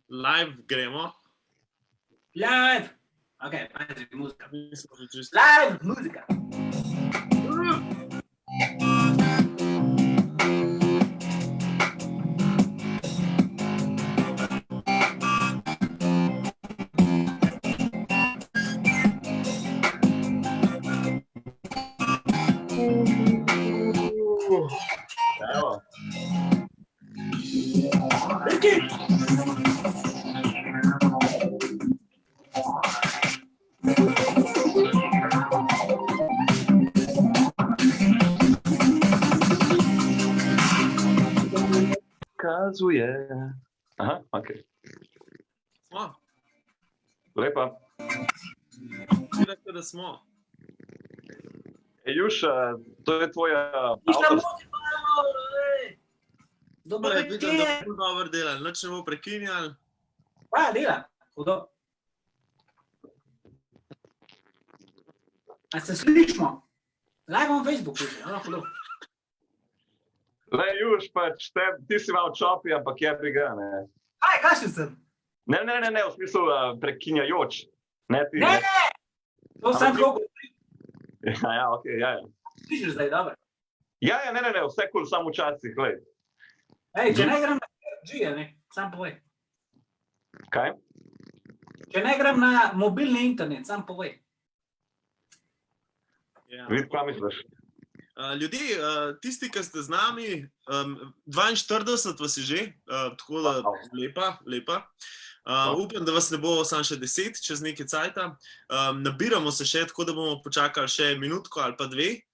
Live gremo. Live! Ok, pazi, muzika. Nismo že čisto. Live, muzika. Evo. Riki! Kazuje. Aha, ok. Smo. Lepa. Rekli, da smo. Juš, to je tvoja Išla avtorska. muzika! Dobar Vidim, da večer! bo dobro delali, nič ne bo prekinjali. Pa, dela. Hudo. A se slišimo? Live na Facebooku že, hudo. Le, Juš, pač ti si malo čopi, ampak jebi ga, ne. Aj, kakšen sem? Ne, v smislu prekinjajoč. Ne ti. Ne! To sem tako Ja, ok, ja. slišiš zdaj, dobro. Ja, ne, vse kul, samo včasih, glej. Ej, če ne grem na G, ne, sam povej. Kaj? Če ne grem na mobilni internet, sam povej. Ja. Vidi, kaj misliš? Ljudje, tisti, ki ste z nami, 42 vas je že, tako da lepa. Upam, da vas ne bo samo še 10 čez nekaj cajta. Nabiramo se še, tako da bomo počakali še minutko ali pa dve,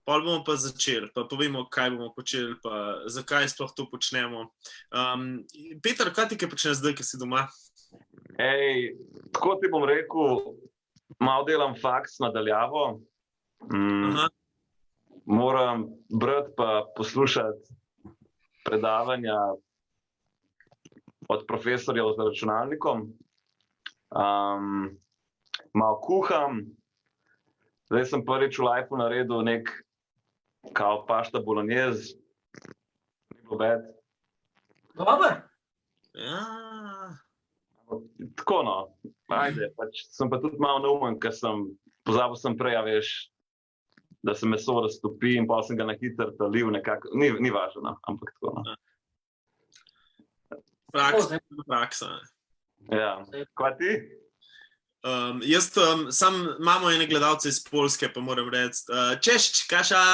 pol bomo pa začeli, pa povemo, kaj bomo počeli, pa zakaj sploh to počnemo. Peter, kaj ti kaj počneš zdaj, ki si doma? Ej, tako ti bom rekel, malo delam faks nadaljavo. Aha. Moram brati pa poslušati predavanja od profesorjev z računalnikom. Malo kuham. Zdaj sem prvič v lifeu naredil nek kao pašta bolognese. Ni bilo bad. Dobar? Ja. Tako no, ajde, pač sem pa tudi malo neumen, ker pozabil sem prej, a veš, da se meso raztopi in pa sem ga na hitro talil nekako, ni važno, no, ampak tako no. Praksa. Ja, kaj ti? Jaz sam imamo ene gledalce iz Poljske, pa moram reči, češč, kaša!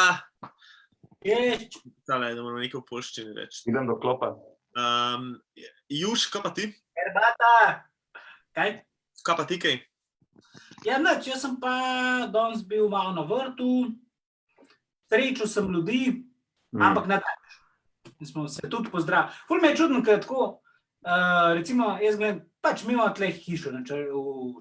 Češč! Tale, da moramo nekaj v poljščini reči. Idem do klopa. Juš, kaj pa ti? Herbata! Kaj? Kaj pa ti kaj? Ja, nič, jaz sem pa danes bil malo na vrtu, srečal sem ljudi, ampak na tak. Smo se tudi pozdravili. Ful me je čudno, ker tako, recimo, jaz gledam, pač mi imamo tleh hišo v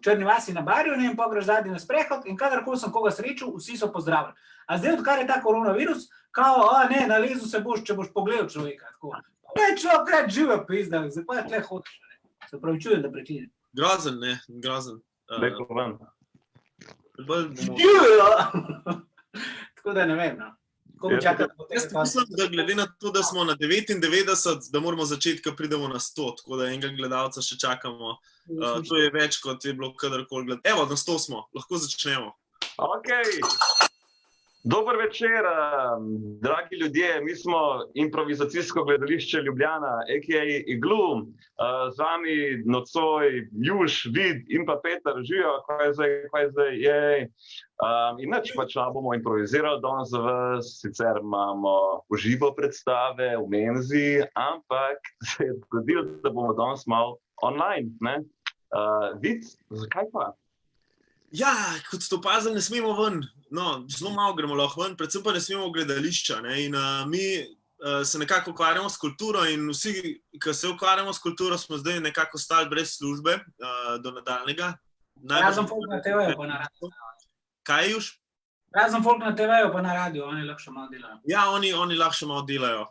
Črni vasi na Barju, in pa greš zadnji na sprehod in kadarkoli sem koga srečal, vsi so pozdravili. A zdaj, odkar je ta koronavirus, kao, nalezu se boš, če boš pogledal človeka. Tako. Ne, človek krat živa pizda, zdaj pa tleh hodiš. Se pravi, čujem, da prekinem. Grozen, ne, grozen. Beko ven. Tako da ne vem, no. Ko bi čakal, da bo Jaz mislim, da glede na to, da smo na 99, da moramo začeti, ko pridemo na 100, tako da enega gledalca še čakamo. To je več, kot je bilo kadarkoli gledati. Evo, na 100 smo, lahko začnemo. Ok. Dober večer, dragi ljudje, mi smo improvizacijsko gledališče Ljubljana, a.k.a. Iglu. Z vami nocoj Juš, Vid in pa Peter, živijo, kaj je zdaj, jej. In nič pač bomo improvizirali danes za vas, sicer imamo v živo predstave v menzi, ampak se je zgodilo, da bomo danes malo online, ne? Vid, zakaj pa? Ja, kot ste opazili, ne smemo ven. No, zelo malo gremo lahko ven, predvsem pa ne smemo v gledališča, ne? In mi se nekako ukvarjamo s kulturo in vsi, ki se ukvarjamo s kulturo, smo zdaj nekako ostali brez službe do nadaljnega. Razen folk na TV-ju pa na radiju. Kaj, Juš? Razen folk na TV-ju pa na radiju, oni lahko še malo delajo. Ja, oni lahko še malo delajo.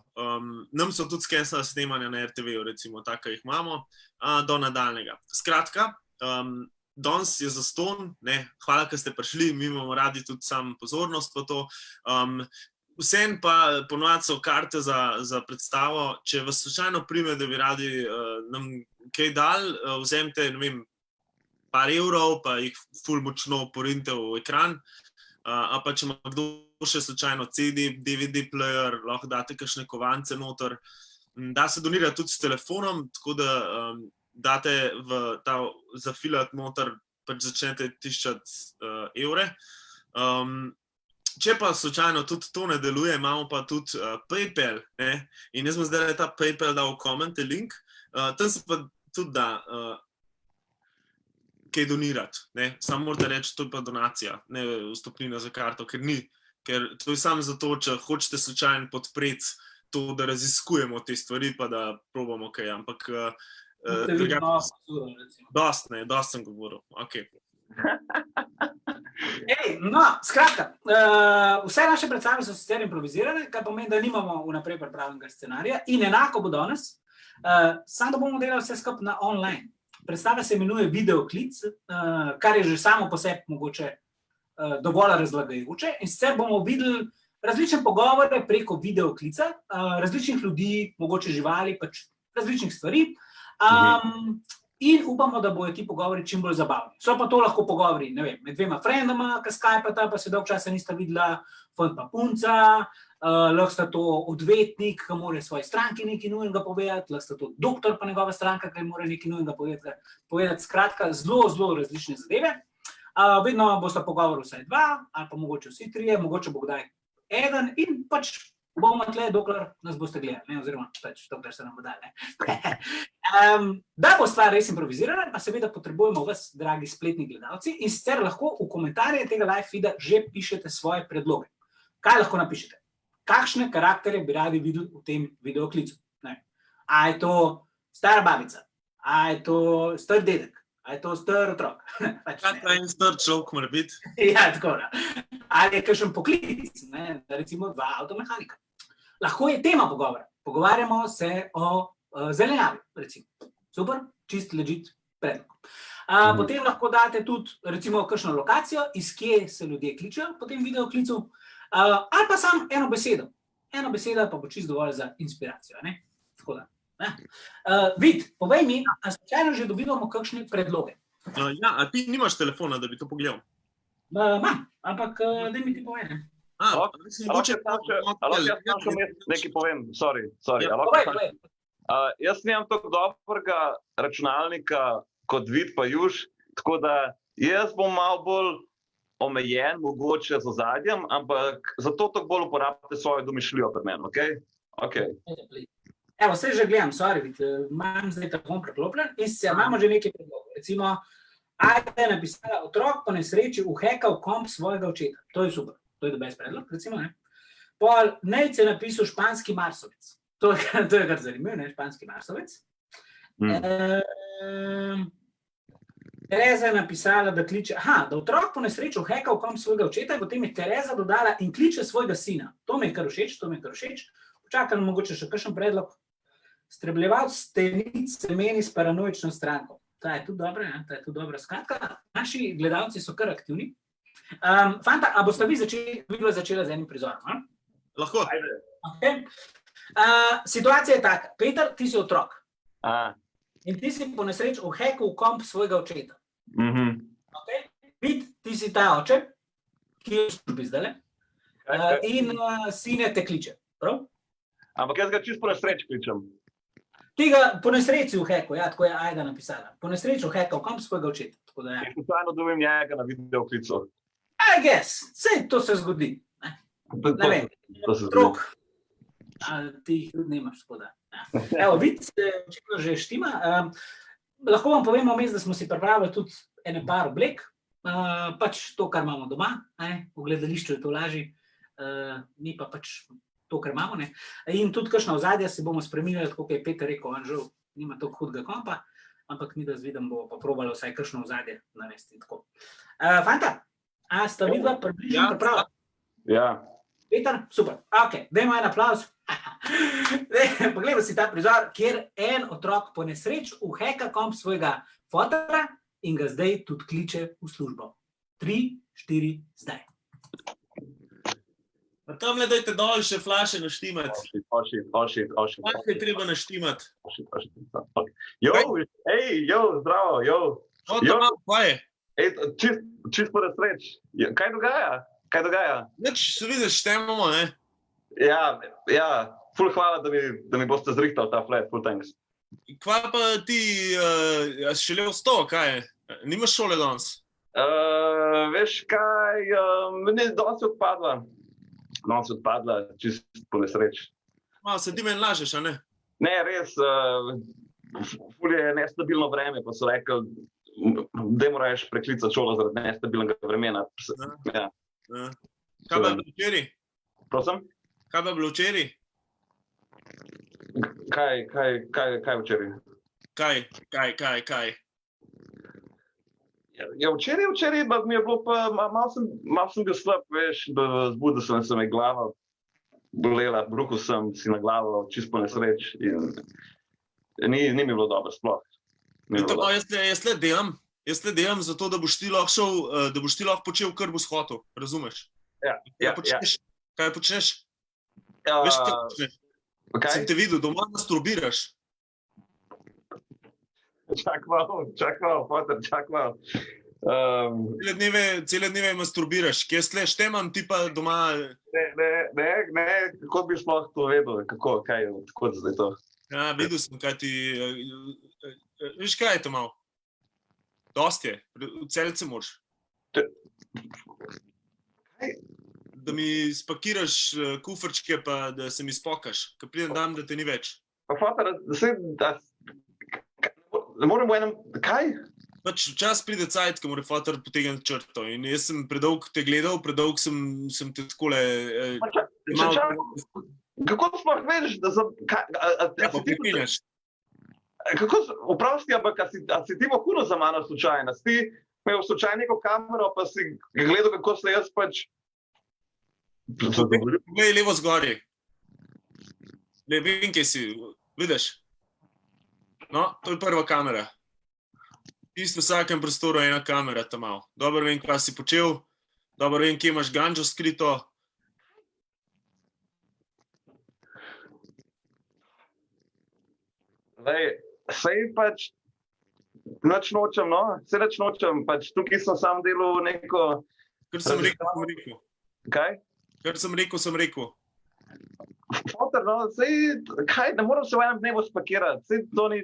Nam so tudi skenirali snemanja na RTV-ju, recimo, tako jih imamo, do nadaljnega. Skratka, danes je zastonj, ne, hvala, ker ste prišli, mi imamo radi tudi sam pozornost v to. Vseeno pa ponovadi so karte za predstavo, če vas slučajno prime, da bi radi nam kaj dal, vzemite, ne vem, par evrov, pa jih ful močno porinte v ekran, a pa če ima kdo še slučajno CD, DVD player, lahko date kakšne kovance noter. Da se donira tudi s telefonom, tako da date v ta zafilat noter, pač začnete tiščati evre. Če pa slučajno tudi to ne deluje, imamo pa tudi PayPal, ne? In jaz bom zdaj ta PayPal dal v komente link, tam se pa tudi da kaj donirati, ne? Samo morate reči, to je pa donacija, ne vstopnina za karto, ker ni, ker to je samo zato, če hočete slučajno podpreti to, da raziskujemo te stvari, pa da probamo kaj, ampak dost sem govoril, okej. No, skratka, vse naše predstave so sicer improvizirane, kar pomeni, da nimamo vnaprej pripravljenega scenarija in enako bo danes, samo da bomo delali vse skupaj na online. Predstava se imenuje videoklic, kar je že samo po sebi mogoče dovolj razlagajoče in sicer bomo videli različne pogovore preko videoklica, različnih ljudi, mogoče živali, pač različnih stvari. In upamo, da bojo ti pogovori čim bolj zabavni. So pa to lahko pogovori, ne vem, med dvema frendoma, ki skypata, pa se dolg časa nista videla, fant pa punca, lahko sta to odvetnik, ki mora svoji stranki nekaj nujnega povedati, lahko sta to doktor pa njegova stranka, ki mora nekaj nujnega povedati. Skratka, zelo, zelo različne zadeve. Vedno bosta pogovor vsaj dva, ali pa mogoče vsi trije, mogoče bo kdaj eden in pač bomo tle, dokler nas boste gledali, ne, oziroma pač dokler se nam bo dali, ne. Da bo stvar res improvizirana, pa seveda potrebujemo vas, dragi spletni gledalci, in sicer lahko v komentarje tega live feeda že pišete svoje predloge. Kaj lahko napišete? Kakšne karakterje bi radi videli v tem videoklicu? A je to stara babica? A je to star dedek? A je to star otrok? Kakva in star človek mora biti? Ja, tako da. Ali je kakšen poklic, ne? Recimo 2 avtomehanika. Lahko je tema pogovora. Pogovarjamo se o zelenjavi, recimo. Super, čist legit predlog. Potem lahko date tudi, recimo, kakšno lokacijo, iz kje se ljudje kličejo po tem videoklicu, ali pa samo eno besedo. Eno besedo pa bo čist dovolj za inspiracijo, ne? Tako da. Vid, povej mi, a slučajno že dobivamo kakšne predloge? Ja, a ti nimaš telefona, da bi to pogledal? Imam, ampak daj mi ti povej, ne? Nekaj povem, sorry. Jaz nimam tako dobrega računalnika kot Vid pa Juš, tako da jaz bom malo bolj omejen, mogoče z ozadjem, ampak zato tako bolj uporabite svojo domišljijo pri meni, okej? Evo, vse že gledam, sorry, Vid, imam zdaj telefon preklopljen in se imamo že nekaj predlogov. Recimo, Ajda je napisala, otrok po nesreči uhekal komp svojega očeta. To je super. To je dober predlog, recimo, ne. Pol Nejc je napisal španski marsovec. To je kar zanimivo, ne, španski marsovec. Tereza je napisala, da kliče, da otrok po nesreči uhekal komp svojega očeta, potem je Tereza dodala in kliče svojega sina. To mi je kar všeč, Počakam mogoče še kakšen predlog. Strebljevalc stenic se meni s paranoično stranko. Ta je tudi dobra, skratka. Naši gledalci so kar aktivni. Fanta, a boste vi začela z enim prizorom? Lahko. Situacija je taka. Peter, ti si otrok. In ti si po nesreči uhekal komp svojega očeta. Vid, ti si ta oče, ki je v službi zdajle. In sine te kliče. Prav? Ampak jaz ga čisto po nesreči kličem. Ti ga po nesreči uhekal, ja, tako je Ajda napisala. Po nesreči uhekal komp svojega očeta. In slučajno dobim njega na videoklicu. I guess, sej to se zgodi. Ne vem, otrok, ti jih tudi nimaš, tako da. Evo, vid, očitno že štima. Lahko vam povemo vmes, da smo si pripravili tudi ene par oblek, pač to, kar imamo doma, v gledališču je to lažje, mi pa pač to, kar imamo, ne. In tudi kakšna ozadja se bomo spreminjali, tako kot je Peter rekel, on žal nima toliko hudega kompa, ampak mi da z Vidom bo pa probalo vsaj kakšno ozadje navesti in tako. Fanta, a sta vidva približno pripravila? Ja. Peter, super, ok, dajmo en aplavz. Poglejmo si ta prizor, kjer en otrok po nesreč uheka komp svojega fotora in ga zdaj tudi kliče v službo. 3, 4, zdaj. Pa tam le dajte dol še flaše naštimati. Ošit. Flaše je treba naštimati. Jo, zdravo, jo. O, to malo, kaj je? Ej, čist po nesreč. Kaj dogaja? Nič, se vidiš, štemamo, ne? Ja, ful hvala, da mi boste zrihtali ta flat, ful thanks. Kva pa ti, si šele v 100, kaj je? Nimaš šole danes? Veš kaj, danes je odpadla, čist po nesreč. Malo se ti meni lažeš, a ne? Ne, res, ful je nestabilno vreme, pa so rekli, da moraš preklicati šolo zaradi nestabilnega vremena. Ja. Kaj pa je bilo včeraj? Prosim? Kaj pa je bilo včeraj? Kaj včeraj? Kaj? Ja, včeraj pa mi je bilo pa, malo sem bil slab, veš, zbudil sem se me glava bolela, brukal sem si na glavo, čisto po nesreč in ni mi bilo dobro, sploh. Jaz le delam zato, da boš ti lahko šel, da boš ti lahko počel, kar boš hotel, razumeš? Ja. Kaj počneš? Veš, kaj počneš? Sem te videl, doma masturbiraš. Čak malo, Potter, čak malo. Cele dneve masturbiraš, kje sleš, temam ti pa doma... Ne, kako bi sploh to vedel, kako zdaj to? Ja, videl sem, kaj ti... Veš, kaj je to malo? Dost je, v celice moraš. Kaj? Da mi spakiraš kufrčke, pa da se mi spokaš, ko pridem dan, da te ni več. Pa Potter, ne morem v enem... Kaj? Pač včas pride cajt, ko mora fotor potegniti črto in jaz sem predolg te gledal, predolg sem te takole... Kako sploh veš, da sem... Ja, pa prekinjaš. Vpravi, ampak a si ti vohuno za mano slučajno? Si ti imel slučajno neko kamero, pa si gledal, kako se jaz pač... Poglej levo zgori. Vem, kje si, vidiš? No, to je prva kamera. Isto v vsakem prostoru je ena kamera tam malo. Dobro vem, kaj si počel, dobro vem, kje imaš ganđo skrito. Sej pač nič nočem, pač tukaj sem sam delal neko... Kar sem rekel. Kaj? Kar sem rekel. Fotor, no, sej, kaj, ne moram se v enem dnevu spakirati, sej to ni,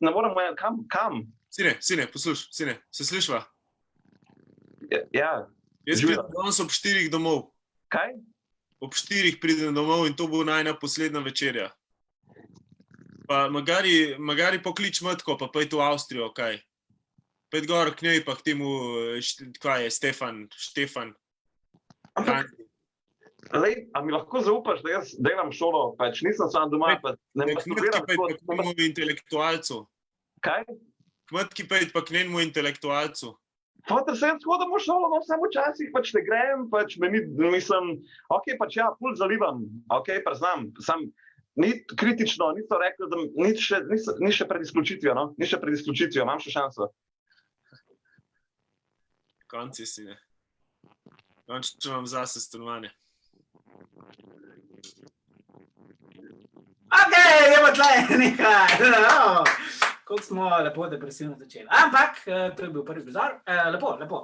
ne moram v enem, kam? Sine, posluš, se slišva? Ja. Jaz pridem danes ob 4 domov. Kaj? Ob 4 pridem domov in to bo najna poslednja večerja. Pa magari poklič Matko, pa pojdi v Avstrijo, kaj? Pojdi gor k njej, pa k temu, kaj je, Štefan. Lej, a mi lahko zaupaš, da jaz delam šolo, pač nisem sam doma, pa ne masturbiram. Kmetki pa k njemu intelektualcu. Kaj? Kmetki pa k njemu intelektualcu. Fotor, sem shodam v šolo, no samo včasih pač ne grem, pač mislim, ok, pač ja, ful zalivam, ok, priznam, sam ni kritično, niso rekli, da ni še pred izključitvijo, no, imam še šanso. Konci si, ne. Končno imam zase stanovanje. Ok, idemo tle, nekaj. Koliko smo lepo depresivno začeli. Ampak, to je bil prvi prizor. Lepo.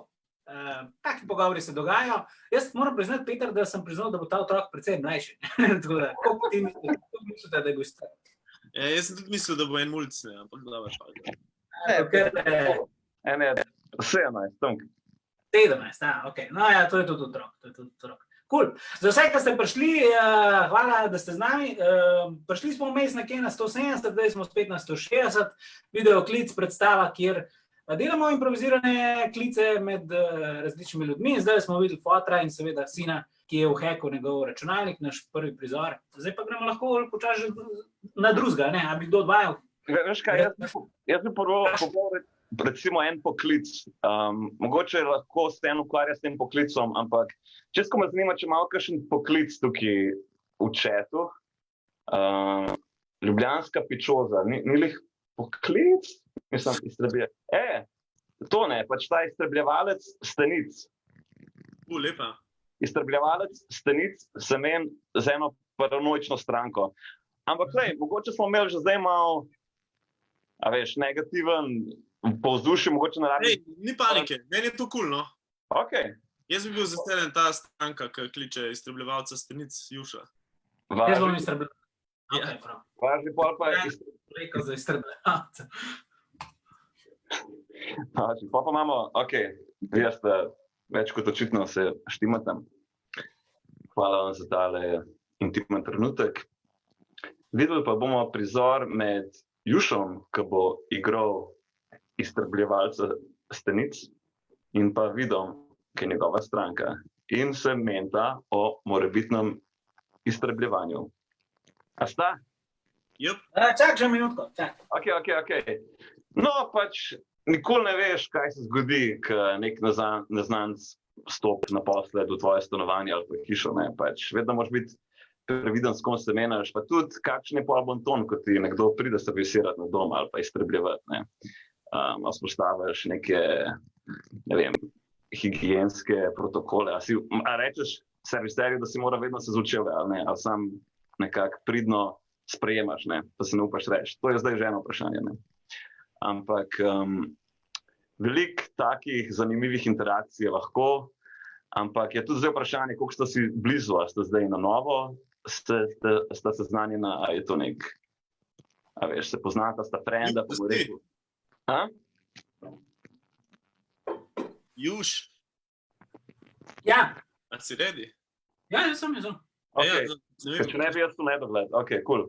Taki pogovori se dogajajo. Jaz moram priznati, Peter, da sem priznal, da bo ta otrok precej mlajši. Tako da, koliko ti mislite, da je bil star? Jaz sem tudi mislil, da bo en mulc, ne, ampak dobro. 17, tam. 17, ok. No ja, to je tudi otrok. Cool. Za vse, ki ste prišli, hvala, da ste z nami. Prišli smo vmes nekje na 170, zdaj smo spet na 160. Videoklic predstava, kjer delamo improvizirane klice med različnimi ljudmi. Zdaj smo videli fotra in seveda sina, ki je v hacku njegov računalnik, naš prvi prizor. Zdaj pa gremo lahko počasi na drugega, ne? A bi kdo odvajal? Veš kaj, jaz bi pogovoril recimo en poklic. Mogoče lahko se en ukvarja s tem poklicom, ampak čisto me zanima, če malo kakšen poklic tukaj v chatu. Ljubljanska pičoza, ni lih poklic? Mislim, iztrebje. To ne, pač ta iztrebljevalec stenic. Lepa. iztrebljevalec stenic semen z eno paranoično stranko. Ampak, glej, mogoče smo imeli že zdaj malo, a veš, negativen povzdušje, mogoče naradi. Ni panike, meni je to cool, no. Ok. Jaz bi bil zaseden ta stranka, ki kliče iztrebljevalca stenic Juša. Jaz bom iztrebljevalca. Ja. Važi pol pa Rekel za iztrebljevalca. Pa imamo, ok, jaz več kot očitno se štimate. Hvala vam za tale intimen trenutek. Videli pa bomo prizor med Jušom, ki bo igral iztrebljevalca stenic, in pa Vidom, ki je njegova stranka, in se menta o morebitnem iztrebljevanju. A sta? Yep. Čak že minutko, čak. Ok. No, pač nikoli ne veš, kaj se zgodi, ko nek neznanc stopi naposled v tvoje stanovanje ali pa hišo, ne, pač vedno moraš biti previden, s kom se menjaš, pa tudi kakšen je pol bonton, ko ti nekdo pride servisirati na dom ali pa iztrebljevati, ne. Vzpostaviš neke, ne vem, higienske protokole, a rečeš serviserju, da si mora vedno se zvučeve, ali ne, ali sam nekako pridno sprejemaš, ne, pa se ne upaš reči. To je zdaj že eno vprašanje, ne. Ampak veliko takih zanimivih interakcij je lahko, ampak je tudi zdaj vprašanje, koliko sta si blizu, a sta zdaj na novo, sta seznanjena, a je to nek, a veš, se poznata, sta frenda, pa bo rekel. Juš, Ja, a si ready? ja, jaz sem. Ok, Ja, ne vem. če ne bi jaz tu nedogled, ok, cool.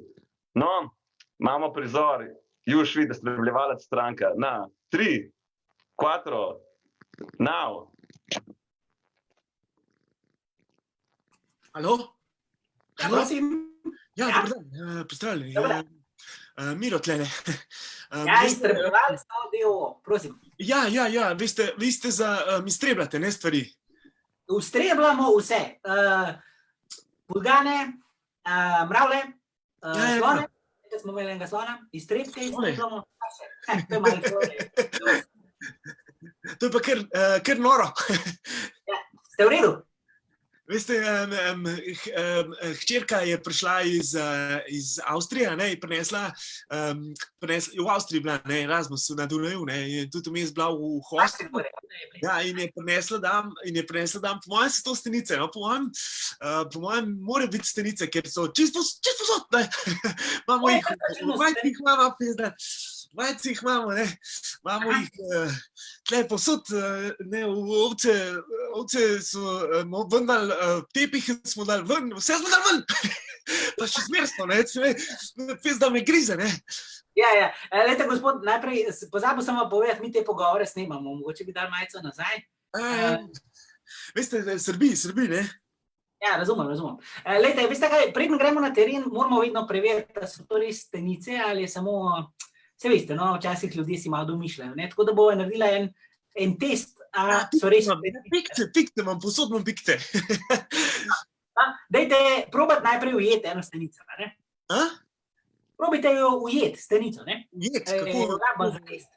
No, imamo prizor, Juš vidi, iztrebljevalec stranka, na 3, 4, now. Alo? Ja, prosim. Ja, dober dan, pozdravljeni. Dober Miro tlele. Ja, iztrebljevalec audio, prosim. Ja, vi ste za, iztrebljate, ne, stvari. Ustrebljamo vse. Pulgane, mravlje, Ja. slone, da smo imeli enega slona, iztrebke iztrebljamo. To je malo slone. To je pa kar noro. Ste v redu? Veste, hčerka je prišla iz Avstrije, ne, in prinesla, v Avstriji bila, ne, Erasmus na Dunaju, ne, in tudi vmes bila v hostelu. Ja, in je prinesla dam, po mojem so to stenice, no, po mojem mora biti stenice, ker so čisto posod, ne. Imamo jih, vajci jih imamo, ne, imamo jih tle posod, ne, ovce so ven dali, tepih smo dali ven, vse smo dali ven, pa še zmerstvo, ne, pes da me grize, ne. Ja, lejte, gospod, najprej pozabil sem vam povedati, mi te pogovore snemamo, mogoče bi dali majico nazaj. Veste, Srbi, ne. Ja, razumem. Lejte, veste kaj, preden gremo na teren, moramo vedno preveriti, da so to res stenice ali je samo, se veste, no, včasih ljudje si malo domišljajo, ne, tako da bo naredila en test, a so res stenice. Pikte imam, posod imam pikte. Dajte probati najprej ujeti eno stenico, ne? Probajte jo ujeti, stenico, ne? Ujeti, Rabno za test.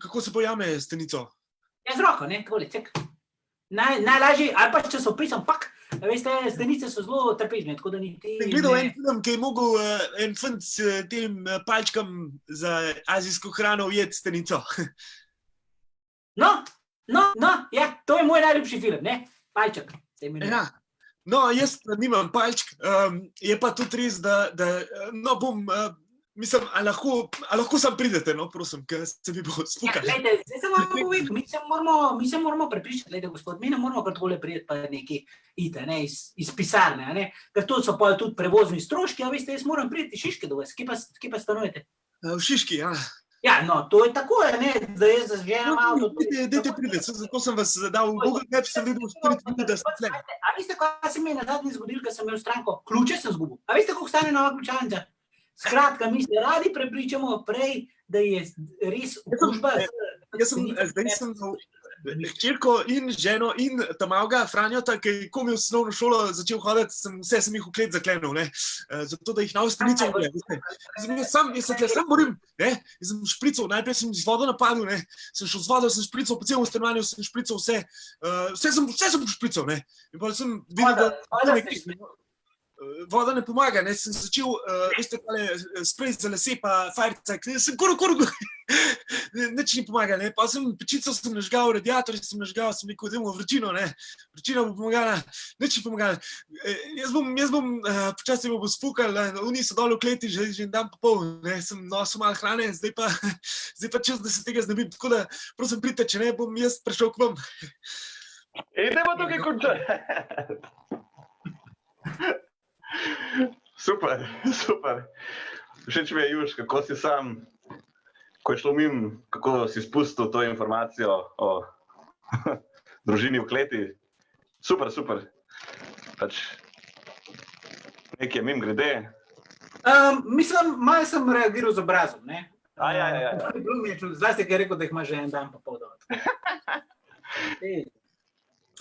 kako se pojame stenico? Ja, z roko, ne, takole, ček. Najlažje, ali pa če so pisom, veste, stenice so zelo trpežne, tako da ni ti... Sem gledal en film, ki je mogel en fant s tem palčkam za azijsko hrano ujeti stenico. No, ja, to je moj najljubši film, ne? Palček. Ja. No, jaz nimam palčk, je pa tudi res, da no, bom, mislim, a lahko sam pridete, no, prosim, ker se mi bo spukal. Ja, lejte, zdaj se moramo povedati, mi se moramo prepričati, lejte, gospod, mi ne moramo kar takole prijeti pa neki ite, ne, iz pisarne, ne, ker to so pa tudi prevozni stroški, a veste, jaz moram prijeti iz Šiške do vas, kje pa stanujete? V Šiški, ja. Ja, no, to je tako, ne, da jaz zženem avto. Dajte prideti, zato sem vas dal v Google Maps, sem videl, da ste tle. A veste, kaj se mi je na zadnji zgodil, ko sem imel stranko? Ključe sem zgubil. A veste, koliko stane nova ključavnica? Skratka, mi se radi prepričamo prej, da je res okužba. hčerko in ženo in ta malega Franjota, ki je komil v osnovno šolo začel hoditi, sem jih v klet zaklenil, ne, zato da jih na ostanico ne. Jaz se tle sam borim, ne, jaz sem šprical, najprej sem z vodo napadil, ne, sem šel z vodo, sem šprical po celem stanovanju, sem šprical vse sem šprical, ne, in potem sem videl, da voda ne pomaga, ne, sem začel, veste, tale sprej za lase pa firecajk, sem koru, nič ni pomaga, ne, pa sem pečico sem nažgal, radiator sem nažgal, sem rekel, dajmo vročino, ne, vročina bo pomagala, nič ni pomagala. Jaz bom, počasi bo spukal, oni so dol v kleti že en dan pa pol, ne, sem nosil malo hrane, zdaj pa čas, da se tega znebim, tako da prosim pridite, če ne, bom jaz prišel k vam. Idemo tukaj končati. Super. Všeč mi je, Juš, kako si sam, ko je šlo mimo, kako si spustil to informacijo o družini v kleti. Super. Pač nekaj mimo grede. Mislim, malo sem reagiral z obrazom, ne. Ja. Zlasti, ker je rekel, da jih ima že en dan pa pol dol.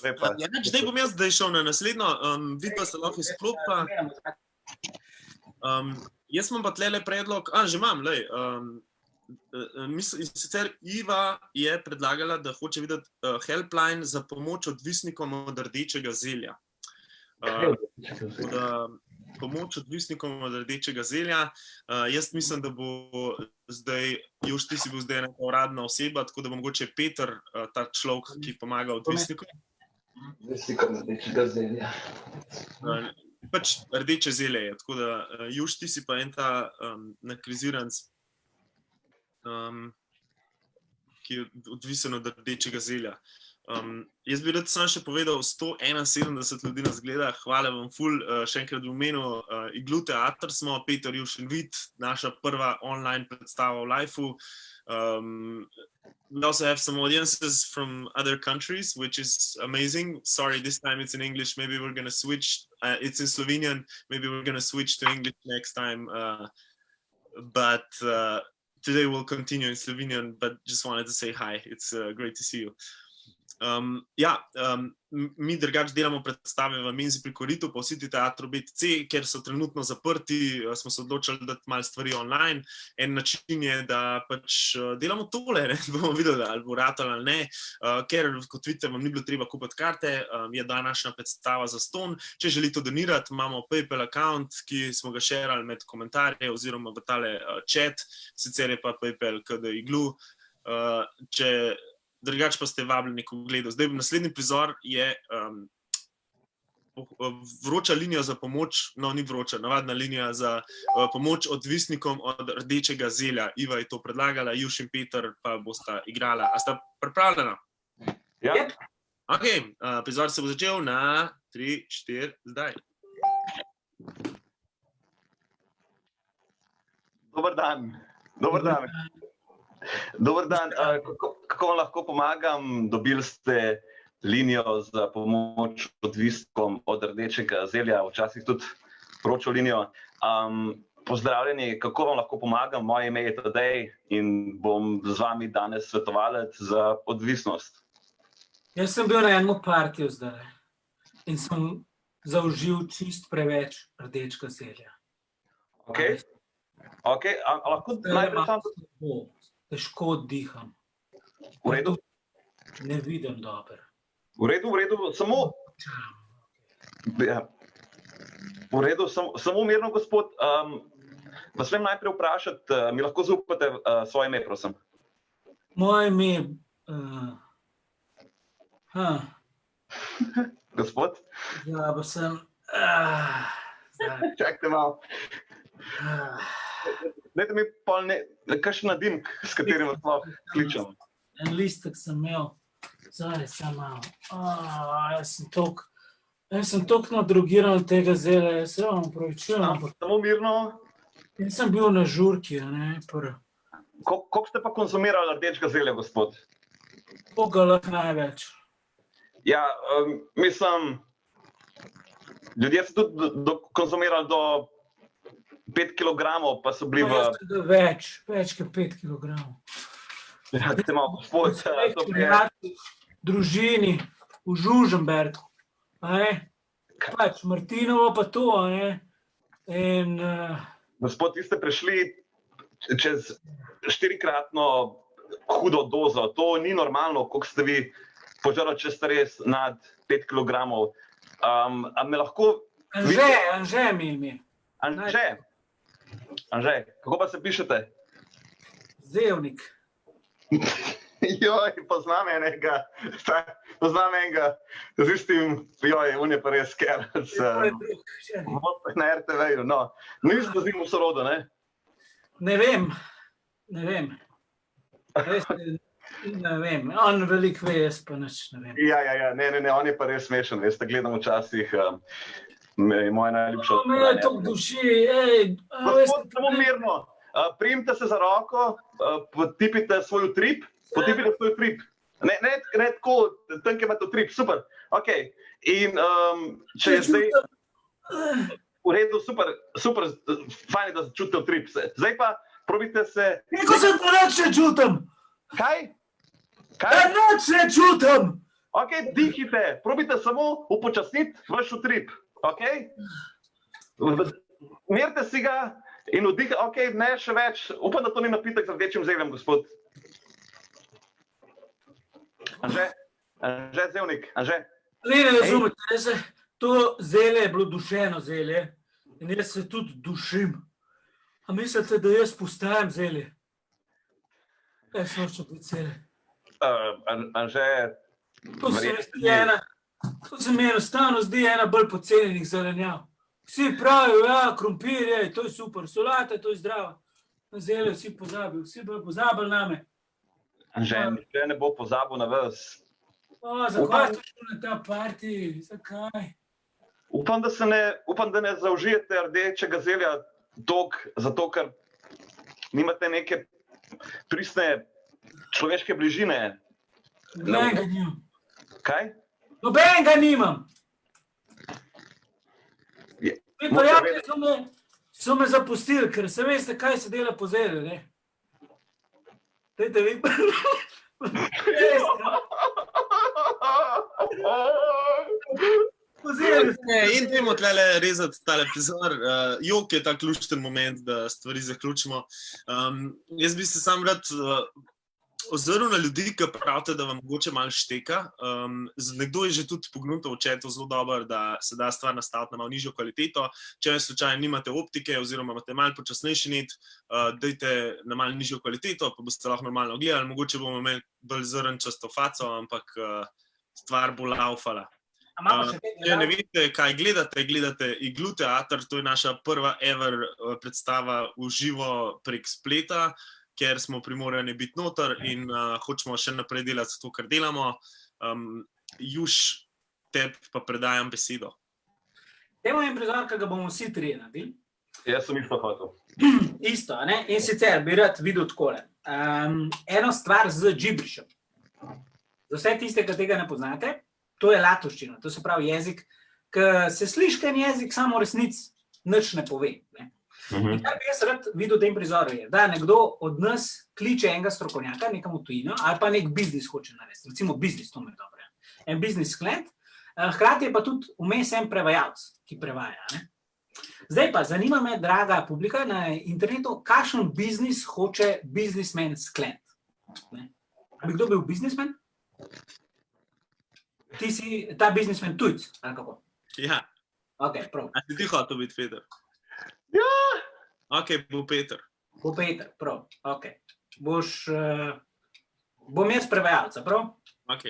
Lepa. Ja, zdaj bom jaz šel na naslednjo, vidva se lahko izklopa. Jaz imam pa tlele predlog, že imam, lej. Sicer Iva je predlagala, da hoče videti helpline za pomoč odvisnikom od rdečega zelja. Pomoč odvisnikom od rdečega zelja. Jaz mislim, da bo zdaj, Juš, ti si bil zdaj neka uradna oseba, tako da bo mogoče Peter ta človek, ki pomaga odvisnikom. Odvisnikom rdečega zelja. Pač rdeče zelje je, tako da Juš, ti si pa en ta nakriziranc, ki je odvisen od rdečega zelja. Jaz bi rad sam še povedal, 171 ljudi nas gleda, hvala vam ful, še enkrat v imenu Iglu teater smo, Peter, Juš in Vid, naša prva online predstava v Lifeu. We also have some audiences from other countries, which is amazing. Sorry, this time it's in English. Maybe we're going to switch. It's in Slovenian. Maybe we're going to switch to English next time. But today we'll continue in Slovenian, but just wanted to say hi. It's great to see you. Mi drugače delamo predstave v Menzi pri Koritu, pa vsi ti teatru BTC, ker so trenutno zaprti, smo se odločili dati malo stvari online. En način je, da pač delamo tole, ne, bomo videli, ali bo ratalo ali ne, ker, kot vidite, vam ni bilo treba kupiti karte, je današnja predstava zastonj. Če želite donirati, imamo PayPal account, ki smo ga šerali med komentarje oziroma v tale chat, sicer je pa PayPal KD Iglu. Drugače pa ste vabljeni k ogledu. Zdaj, naslednji prizor je vroča linija za pomoč, no ni vroča, navadna linija za pomoč odvisnikom od rdečega zelja. Iva je to predlagala, Juš in Peter pa bosta igrala. A sta pripravljena? Ja. Ok, prizor se bo začel na 3, 4, zdaj. Dober dan. Dober dan, kako vam lahko pomagam? Dobili ste linijo za pomoč odvisnikom od rdečega zelja, včasih tudi vročo linijo. Pozdravljeni, kako vam lahko pomagam? Moje ime je Tadej in bom z vami danes svetovalec za odvisnost. Jaz sem bil na enem partiju zdaj in sem zaužil čist preveč rdečega zelja. Ok, lahko najprej sam... Težko diham. V redu? Ne vidim dobro. V redu, samo... V redu, samo mirno, gospod. Vas smem najprej vprašati, mi lahko zaupate svoje ime, prosim? Moje ime... Gospod? Ja, pa sem... Čakajte malo. Dajte mi kakšen nadimk, s katerim vas lahko kličem. En listek sem imel, zdaj sem malo. Jaz sem toliko nadrogiran od tega zelja, jaz se vam opravičujem. Samo mirno. Jaz sem bil na žurki, ne, Koliko ste pa konzumirali rdečega zelja, gospod? Koga lahko največ? Ja, mislim, ljudje so tudi konzumirali do 5 kilogramov, pa so bili v... Več kot 5 kilogramov. Ja, te malo gospod, družini v Žužemberku. Pač Martinovo pa to, in Gospod, vi ste prešli čez 4-kratno hudo dozo. To ni normalno, koliko ste vi požrli, če ste res nad 5 kilogramov. A me lahko... Anže mi ime. Anže, kako pa se pišete? Zevnik. Joj, poznam enega z istim, on je pa res kerc. Na RTV-ju, no. Niste z njim v sorodu, ne? Ne vem. Res, ne vem. On veliko ve, jaz pa nič ne vem. Ja, ne, on je pa res smešen, veste, gledam včasih moja najljubša. Me je to v duši, Gospod, samo mirno, primite se za roko, potipite svoj utrip. Ne tako, tanke imate utrip, super, ok. In če je zdaj v redu, super, fajn je, da čutite utrip. Zdaj pa probite se... Neko se pa nič ne čutim. Kaj? Nič ne čutim. Ok, dihite, probite samo upočasniti vaš utrip, ok? Merite si ga in vdihajte, ok, ne še več. Upam, da to ni napitek z rdečim zeljem, gospod. Anže, Zevnik, Anže. Ne razumete, to zelje je bilo dušeno zelje in jaz se tudi dušim. A mislite, da jaz postajam zelje? Jaz nočem biti zelje. Anže, To se mi enostavno zdi ena bolj pocenjenih zelenjav. Vsi pravijo, ja, krompir je, to je super, solata, to je zdravo. Na zelje vsi bojo pozabili name. Anže, niče ne bo pozabil na vas. Zakaj ste šli na ta party? Zakaj? Upam, da ne zaužijete rdečega zelja zato, ker nimate neke pristne človeške bližine. Nobenega nimam. Kaj? Nobenega nimam. Mi prijatelji so me zapustili, ker se veste, kaj se dela po zelju, ne? Dajte vi. In dajmo tlele rezati tale prizor. Jok je ta ključen moment, da stvari zaključimo. Jaz bi se sam rad ozrl na ljudi, ki pravite, da vam mogoče malo šteka. Nekdo je že tudi pognutal v chatu zelo dobro, da se da stvar nastaviti na malo nižjo kvaliteto. Če slučajno nimate optike oziroma imate malo počasnejši net, dajte na malo nižjo kvaliteto, pa boste lahko normalno gledali. Mogoče bomo imeli bolj zrnčasto faco, ampak stvar bo laufala. Če ne vidite, kaj gledate Iglu teater, to je naša prva ever predstava v živo prek spleta, ker smo primorani biti noter in hočemo še naprej delati to, kar delamo. Juš, tebi pa predajam besedo. Dajmo en prizor, ki ga bomo vsi trije naredili. Jaz sem isto hotel. Isto, ne? In sicer bi rad videl takole. Eno stvar z džibrišem. Za vse tiste, ki tega ne poznate, to je latovščina. To se pravi jezik, ki se sliši kot jezik, samo v resnici nič ne pove. Ne? In kar bi jaz rad videl v tem prizoru je, da nekdo od nas kliče enega strokovnjaka nekam v tujino ali pa nek biznis hoče narediti. Recimo biznis, to me dobro. En biznis sklad, hkrati je pa tudi vmes en prevajalec, ki prevaja. Ne? Zdaj pa, zanima me, draga publika na internetu, kakšen biznis hoče biznismen sklad. Bi kdo bil biznismen? Ti si ta biznismen tujc, ali kako? Ja. Ok, prav. A si ti hotel biti Peter? Ja! Ok, bo Peter. Bo Peter, prav, ok. Bom jaz prevajalca, prav? Ok.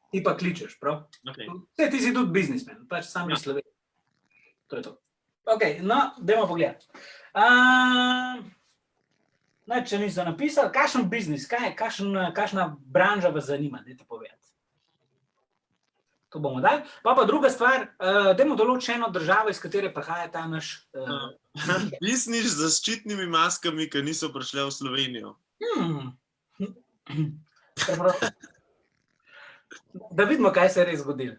Ti pa kličeš, prav? Ok. Ti si tudi biznismen, pač sam iz Slovenije. To je to. Ok, no, dajmo pogledati. Če niso napisali, kakšen biznis, kakšna branža vas zanima, dajte povedati. To bomo dali. Pa druga stvar, dajmo določiti eno državo, iz katere prihaja ta naš... Biznis z zaščitnimi maskami, ki niso prišle v Slovenijo. Da vidimo, kaj se je res zgodilo.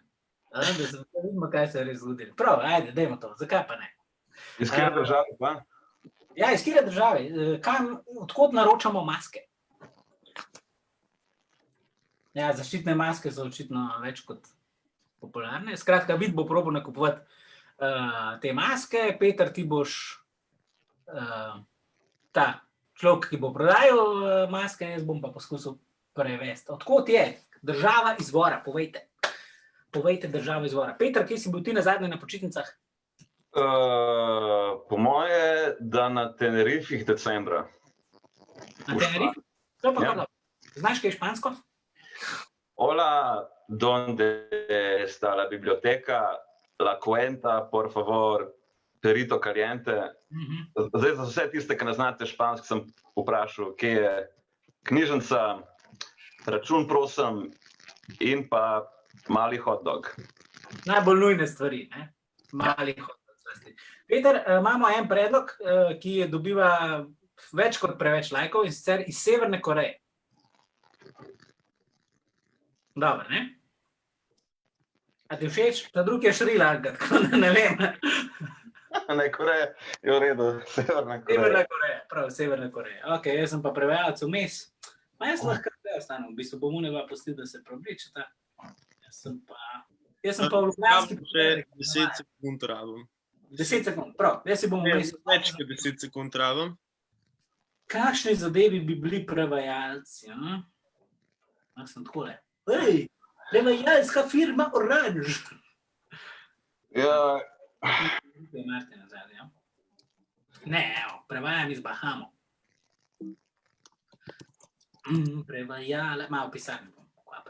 Prav, ajde, dajmo to. Zakaj pa ne? Iz kje države pa? Ja, iz kje države. Odkot naročamo maske? Ja, zaščitne maske so očitno več kot popularne. Skratka, Vid bo probal nakupovati te maske, Peter, ti boš ta človek, ki bo prodajal maske, jaz bom pa poskusil prevesti. Odkot je država izvora? Povejte. Povejte državo izvora. Peter, kje si bil ti nazadnje na počitnicah? Po moje, da na Tenerifih decembra. Na Tenerife? To pa Ja. kako? Znaš, kaj je špansko? Hola, donde está la biblioteca? La cuenta, por favor, perito caliente. Zdaj, za vse tiste, ki ne znate špansko, sem vprašal, kje je knjižnica, račun prosim in pa mali hot dog. Najbolj nujne stvari, ne? Mali hot dog. Peter, imamo en predlog, ki dobiva več kot preveč lajkov, in sicer iz Severne Koreje. Dobro, ne? A ti všeč? Ta drugi je Šri Lanka, tako da ne vem. Ne, Koreja je v redu, Severna Koreja. Severna Koreja, prav, Severna Koreja. Ok, jaz sem pa prevajalec vmes. Ma jaz lahko tukaj ostanem, v bistvu bom unega pustil, da se preobličeta. Jaz sem pa v Ljubljanski Še 10 sekund rabim. 10 sekund, prav, jaz si bom vmes. Več kot 10 sekund rabim. Kakšni zadevi bi bili prevajalci? Jaz sem takole. Ej, prevajalska firma Oranž. Ja, Ne, evo, prevajam iz Bahamo. Prevajala, malo pisarni bom, kva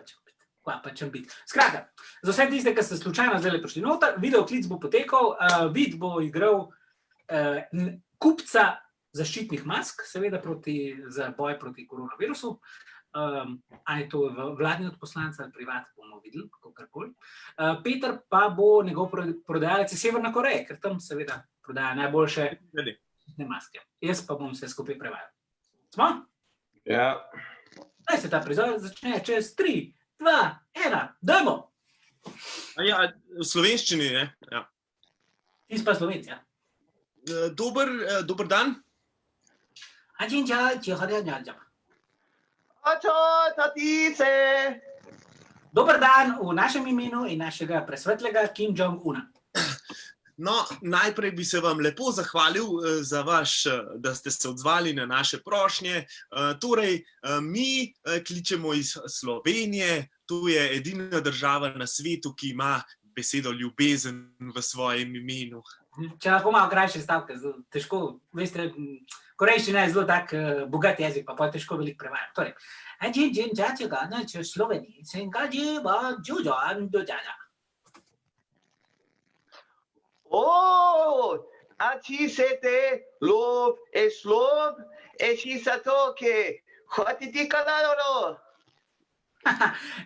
pa čem biti. Skratka, za vse tiste, ki ste slučajno zdaj prišli noter, videoklic bo potekal, Vid bo igral kupca zaščitnih mask, seveda za boj proti koronavirusu. A je to vladni odposlanec ali privat, bomo videli, kakorkoli. Peter pa bo njegov prodajalec iz Severne Koreje, ker tam seveda prodaja najboljše maske. Jaz pa bom se skupaj prevajal. Smo? ja. Zdaj se ta prizor začne čez 3, 2, 1, dajmo! Ja, v slovenščini, ne? Ja. Ti si pa Slovenc, ja? Dober dan. Očo, tatice! Dober dan v našem imenu in našega presvetlega Kim Jong-una. No, najprej bi se vam lepo zahvalil da ste se odzvali na naše prošnje. Torej, mi kličemo iz Slovenije, to je edina država na svetu, ki ima besedo ljubezen v svojem imenu. Če lahko malo krajše stavke, zelo težko, veste, korejščina je zelo tak bogat jezik, pa je težko veliko prevajati. Torej, Sloveniji, A ti se te lov, slov, si zato, ki hoti ti kalaro.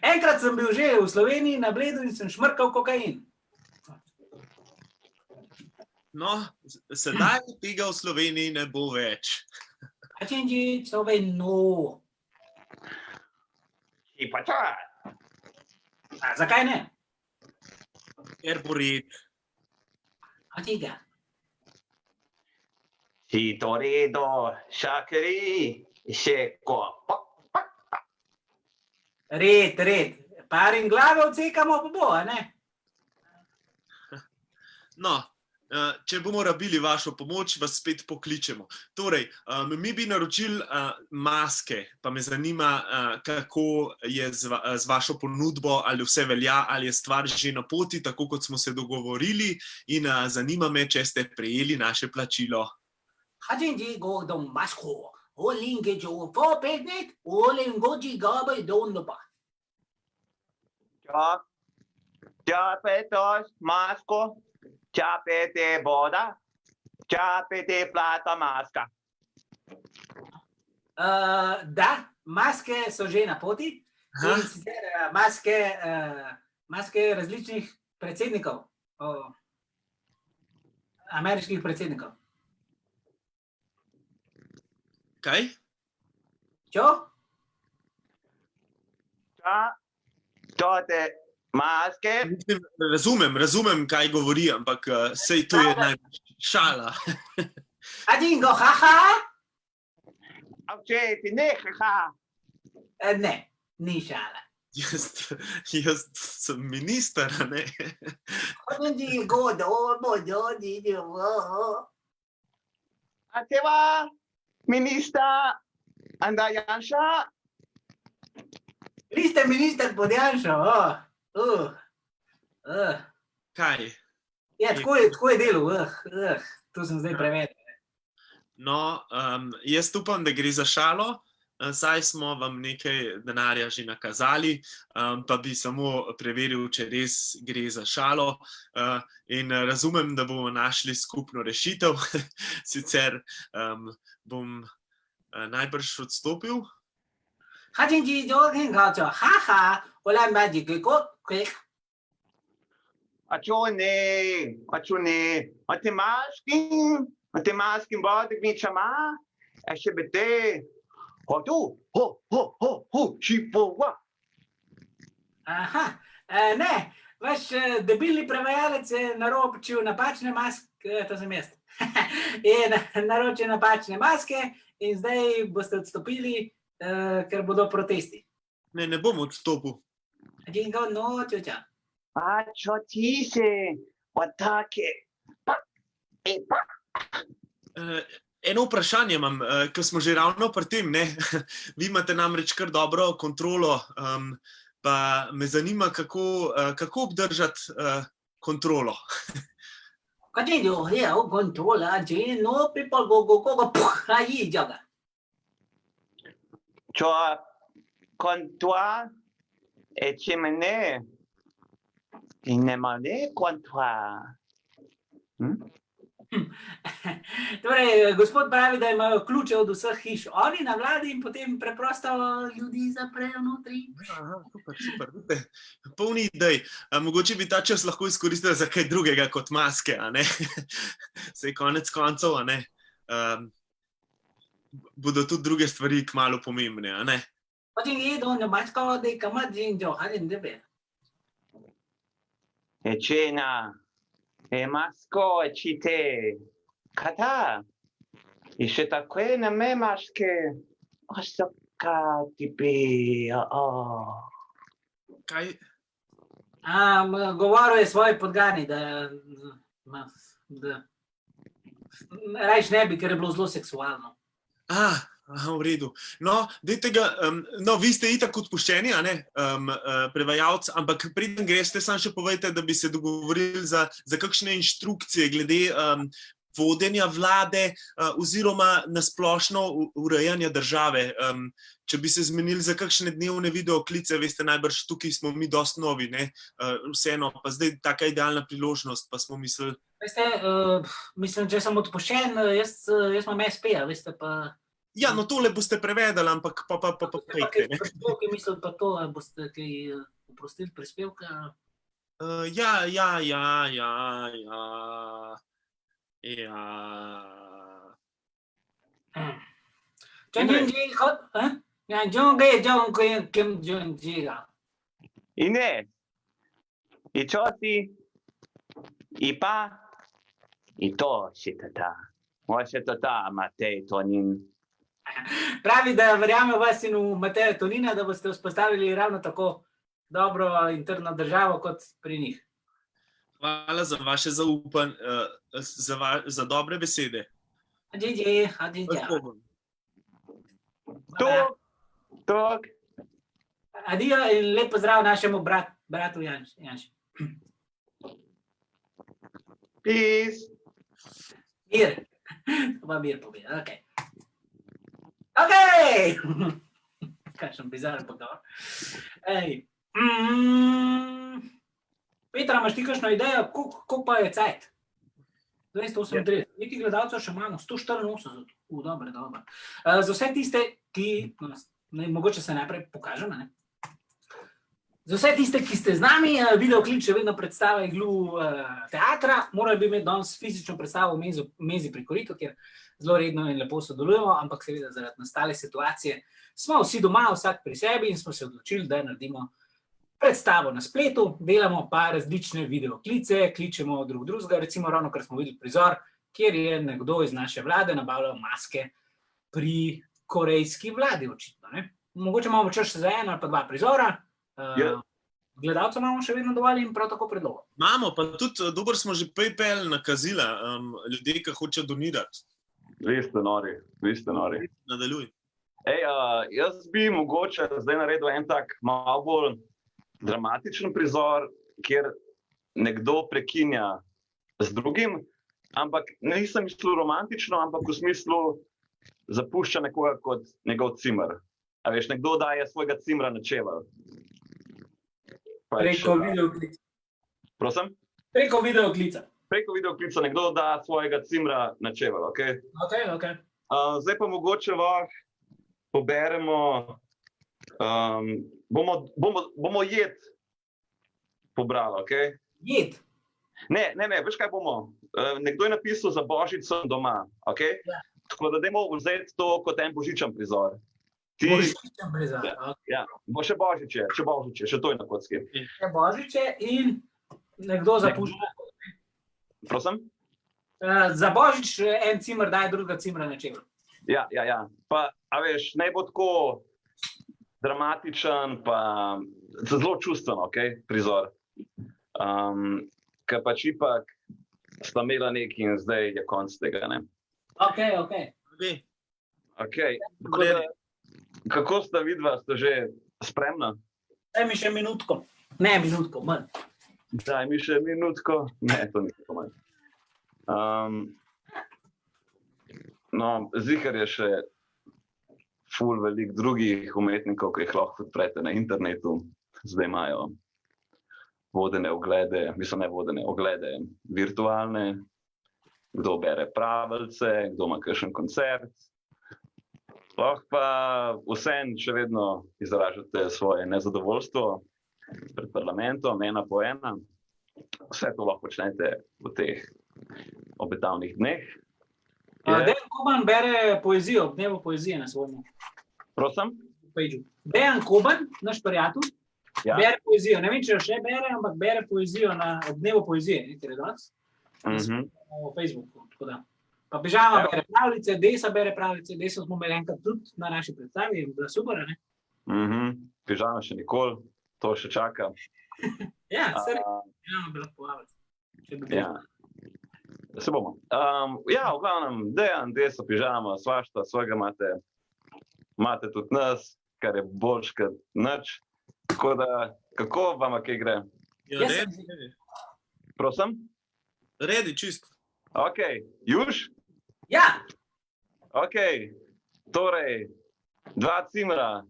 Enkrat sem bil že v Sloveniji na Bledu in sem šmrkal kokain. No, sedaj tega v Sloveniji ne bo več. Sloveno. I pa ča. Zakaj ne? Ker bo red. A tega? Si to redo, šakri, še ko. Red. Par in glave odsekamo, pa bo, a ne? No, če bomo rabili vašo pomoč, vas spet pokličemo. Torej, mi bi naročili maske, pa me zanima, kako je z vašo ponudbo, ali vse velja, ali je stvar že na poti, tako kot smo se dogovorili, in zanima me, če ste prejeli naše plačilo. Hajenji go don masko, olinge jo for pegnet, olingoji gabe don pa. Čapete masko, čapete voda, čapete plata maska. Da, maske so že na poti, in sicer maske različnih predsednikov, ameriških predsednikov. Kaj? Čo? Čate maske. Razumem, kaj govori, ampak sej to je najbolj šala. Adingo, haha? Avče, ti ne, haha. Ne, ni šala. Jaz sem minister, a ne? A teva, minister Andrej Janša? Vi ste minister pod Janšo, Kaj? Ja, tako je delal, tu sem zdaj prevedel. No, jaz upam, da gre za šalo, saj smo vam nekaj denarja že nakazali, pa bi samo preveril, če res gre za šalo. In razumem, da bomo našli skupno rešitev, sicer bom najbrž odstopil. Ačune, matemaškim bodek ničama, še bete, hodu, šipova. Aha, ne, vaš debilni prevajalec je naročil napačne maske, to sem jaz, je naročil napačne maske in zdaj boste odstopili, ker bodo protesti. Ne bom odstopil. A čo ti se, otake, Eno vprašanje imam, ko smo že ravno pri tem, ne? Vi imate namreč kar dobro kontrolo, pa me zanima, kako obdržati kontrolo. čo kontua, če me ne, in nema ne kontua. Torej, gospod pravi, da imajo ključe od vseh hiš oni na vladi in potem preprosto ljudi zaprejo notri. Aha, super, polni idej. Mogoče bi ta čas lahko izkoristili za kaj drugega kot maske, a ne? Saj konec koncev, a ne? Bodo tudi druge stvari kmalu pomembne, a ne? Ečena, masko, ečite, kada? I še takve na me maske, osoka tipi, Kaj? Govoril je svoji podgani, da rajš ne bi, ker je bilo zelo seksualno. V redu. No, vi ste itak odpuščeni, a ne, prevajalc, ampak preden greste, samo še povejte, da bi se dogovorili za kakšne inštrukcije glede vodenja vlade oziroma na splošno urejanja države. Če bi se zmenili za kakšne dnevne videoklice, veste, najbrž tukaj smo mi dosti novi, ne, vseeno, pa zdaj taka idealna priložnost, pa smo mislili. Veste, mislim, če sem odpuščen, jaz imam SP-ja, veste pa... Ja, no tole boste prevedali, ampak pa pejte, ne. Kaj mislili pa to, boste kaj oprostili prispevka? Ja. Ines, i čo si, i pa, i to si tata. Moje tata, Matej Tonin. Pravi, da verjame vas in v Mateja Tonina, da boste vzpostavili ravno tako dobro in trdno državo kot pri njih. Hvala za vaše zaupanje, za dobre besede. Tok. Adijo in lep pozdrav našemu bratu Janši. Peace. Mir. To pa mir pobe, okej. Okej! Kakšen bizaren pogovor. Petra, imaš ti kakšno idejo, koliko pa je cajt? 238. Nekaj gledalcev še imamo, 184. Dobro. Za vse tiste, ki, mogoče se najprej pokažem, ne? Za vse tiste, ki ste z nami, videoklič še vedno predstava Iglu teatra, morali bi imeti danes fizično predstavo v Mezi pri koritu, kjer zelo redno in lepo sodelujemo, ampak seveda zaradi nastale situacije smo vsi doma, vsak pri sebi in smo se odločili, da naredimo predstavo na spletu, delamo pa različne videoklice, kličemo drugega, recimo ravno kar smo videli prizor, kjer je nekdo iz naše vlade nabavljal maske pri korejski vladi, očitno, ne? Mogoče imamo čas za eno ali pa dva prizora, Ja. Gledalcev imamo še vedno dovolj in prav tako predlogov. Imamo, pa tudi dobro smo že PayPal nakazila ljudje, ki hočejo donirati. Vi ste nori. Nadaljuj. Ej, jaz bi mogoče zdaj naredil en tak malo bolj dramatičen prizor, kjer nekdo prekinja z drugim, ampak nisem mislil romantično, ampak v smislu zapušča nekoga kot njegov cimer. A veš, nekdo daje svojega cimra na čevelj. Preko videoklica. Prosim? Preko videoklica. Preko videoklica nekdo da svojega cimra na čevelj, okej? Ok. Zdaj pa mogoče lahko poberemo, bomo jed pobrali, okej? Jed. Ne, veš kaj bomo? Nekdo je napisal za Božico doma, okej? Ja. Tako da dajmo vzeti to kot en božičen prizor. Božičen prizor. Ja, bo še Božiče, še to je na kocki. Še Božiče in nekdo zapušča. Prosim? Za Božič en cimer daje drugega cimra na čevelj. Ja. Pa, a veš, ne bo tako dramatičen, pa zelo čustven, okej, prizor. Ker pač ipak sta imela nekaj in zdaj je konc tega, ne? Ok. Okej, tako da, kako sta vidva, sta že spremna? Daj mi še minutko. Ne, minutko, manj. Daj mi še minutko. Ne, to ni tako manj. No, zihar je še ful velik drugih umetnikov, ki jih lahko odprete na internetu. Zdaj imajo vodene oglede, mislim ne vodene, oglede virtualne, kdo bere pravljice, kdo ima kakšen koncert. Lahko pa vseeno še vedno izražate svoje nezadovoljstvo pred parlamentom, ena po ena. Vse to lahko počnete v teh obetavnih dneh. Dejan Koban bere poezijo, ob dnevu poezije na svojem Prosim? pageu. Dejan Koban, naš prijatelj, bere poezijo. Ne vem, če jo še bere, ampak bere poezijo ob dnevu poezije, nekaj danes. Na Facebooku, tako da. Pa Pižama bere pravljice, Desa bere pravljice, Deso smo imeli enkrat tudi na naši predstavi, je bila super, ne? Pižama še nikoli, to še čaka. Ja, Pižama bi lahko povabili. Ja. Se bomo. Ja, v glavnem, Dejan, Deso, Pižama, svašta, svojega imate tudi nas, kar je boljš kot nič. Tako da, kako vama kaj gre? Ja, redi. Prosim? Redi, čisto. Ok, Juž? Ja. Ok, torej, 2 cimra,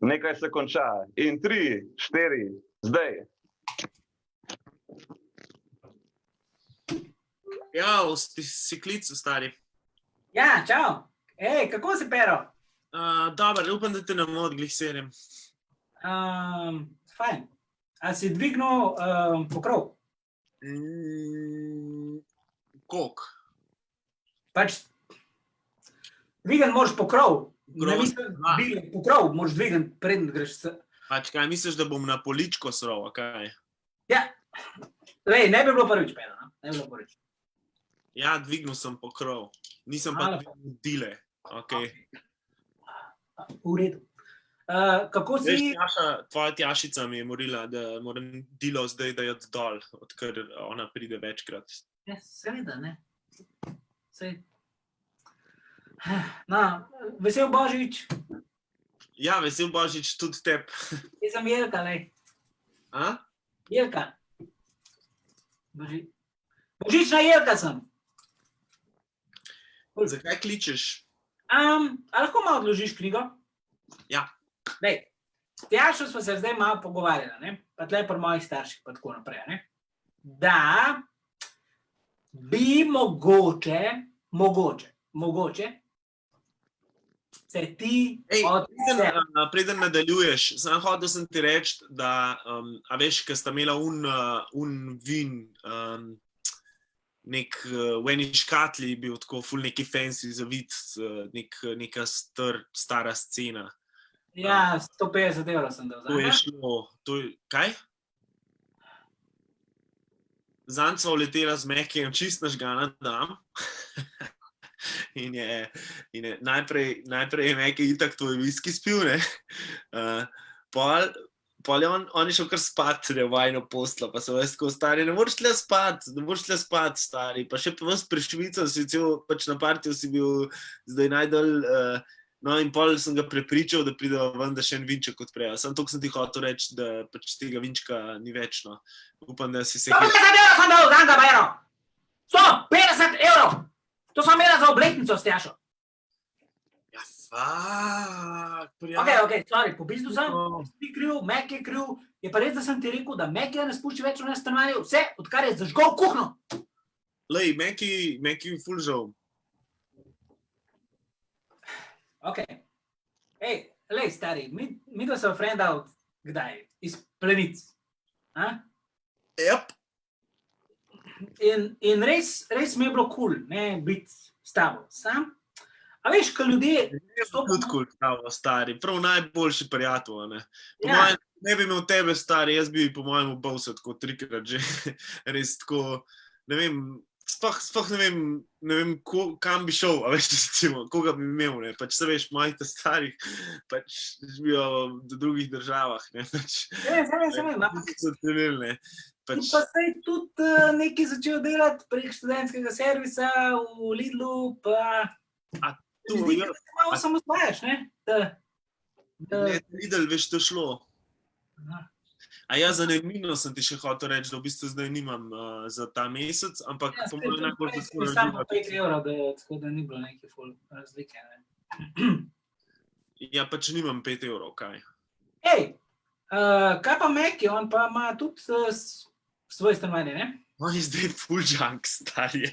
nekaj se konča in 3, 4, zdaj. Ja, si klical, stari. Ja, čau. Ej, kako si, Pero? Dobar, upam, da te ne moti glih serjem. Fajn. A si dvignil pokrov? Koliko? Pač, dvigan moraš pokrov. Ne mislim, pokrov moraš dvigan, preden greš se. Pač, kaj misliš, da bom na poličko srov, kaj? Ja, lej, ne bi bilo prvič, Pero, no? Ne bi bilo prvič. Ja, dvignil sem pokrov. Nisem pa dvignil dile. Okay. V redu. Kako si... Veš, tvoja Tjašica mi je morila, da moram dilo zdaj dajati dol, odkar ona pride večkrat. Ja, seveda, ne. Sej. No, vesel Božič. Ja, vesel Božič tudi teb. Jaz sem Jelka, lej. A? Jelka. Božična Jelka sem. Zakaj kličeš? A lahko malo odložiš knjigo? Ja. Dej, s Tjašo smo se zdaj malo pogovarjali, ne? Pa tle pri mojih starših, pa tako naprej, ne? Da bi mogoče se ti preden nadaljuješ, sam hotel sem ti reči, da, a veš, ko sta imela un vin, v eni škatli bil tako ful neki fancy zavit, neka stara scena. Ja, 150 € sem dal. To je šlo, kaj? Zanj sva uletela z Mekijem čist nažgana dam. In najprej je Meki itak tvoj viski spil, ne? Pol pol je on je šel kar spat, v vajno poslo, pa so veš tako stari, ne moreš tle spat, stari, pa še vas pri Švico si cel, pač na partiju si bil zdaj najdolj, no in pol sem ga prepričal, da pride ven, da še en vinček odprejo. Samo toliko sem ti hotel reči, da pač tega vinčka ni več, no. Upam, da si se... 150 evrov sem dal, zanj ga bajero! 150 evrov! To sem imela za obletnico, Stjašo. Ja, fuck, Ok, sorry, po bistvu sem, ti kriv, Mek je kriv, je pa res, da sem ti rekel, da Mek je ne spušči več v nas stanovanje, vse, odkar je zažgal kuhno. Lej, Meki ful žal. Ok. Ej, lej, stari, mi da sem frenda od kdaj? Iz Plenic. Yep. In res mi je bilo cool, ne, biti s tabo. Sam, a veš, ko ljudje... Tudi cool, stari, prav najboljši prijatelj, ne. Po Ja. mojem, ne bi imel tebe, stari, jaz bi po mojem ubal se tako 3-krat že. Res tako, ne vem, sploh ne vem, kam bi šel, a veš, recimo, koga bi imel, ne. Pač se veš, mojih starih, pač živijo v drugih državah, ne. Pač, Vem, ampak so trenili, ne. in Pač, pa sej tudi nekaj začel delati prek študentskega servisa v Lidlu, pa... tu, Zdi, ja, da se malo samosvajaš, ne? ne, Lidl, veš, to šlo. Aha. A ja, za najemnino sem ti še hotel reči, da v bistvu zdaj nimam za ta mesec, ampak Ja, po mojem najbolj spet, zaslužim. samo 5 evrov, tako da ni bilo neke ful razlike, ne? Ja, pač nimam 5 evrov, kaj. Ej, kaj pa Meki, on pa ima tudi svoje stanovanje, ne? On je zdaj full junk, stari,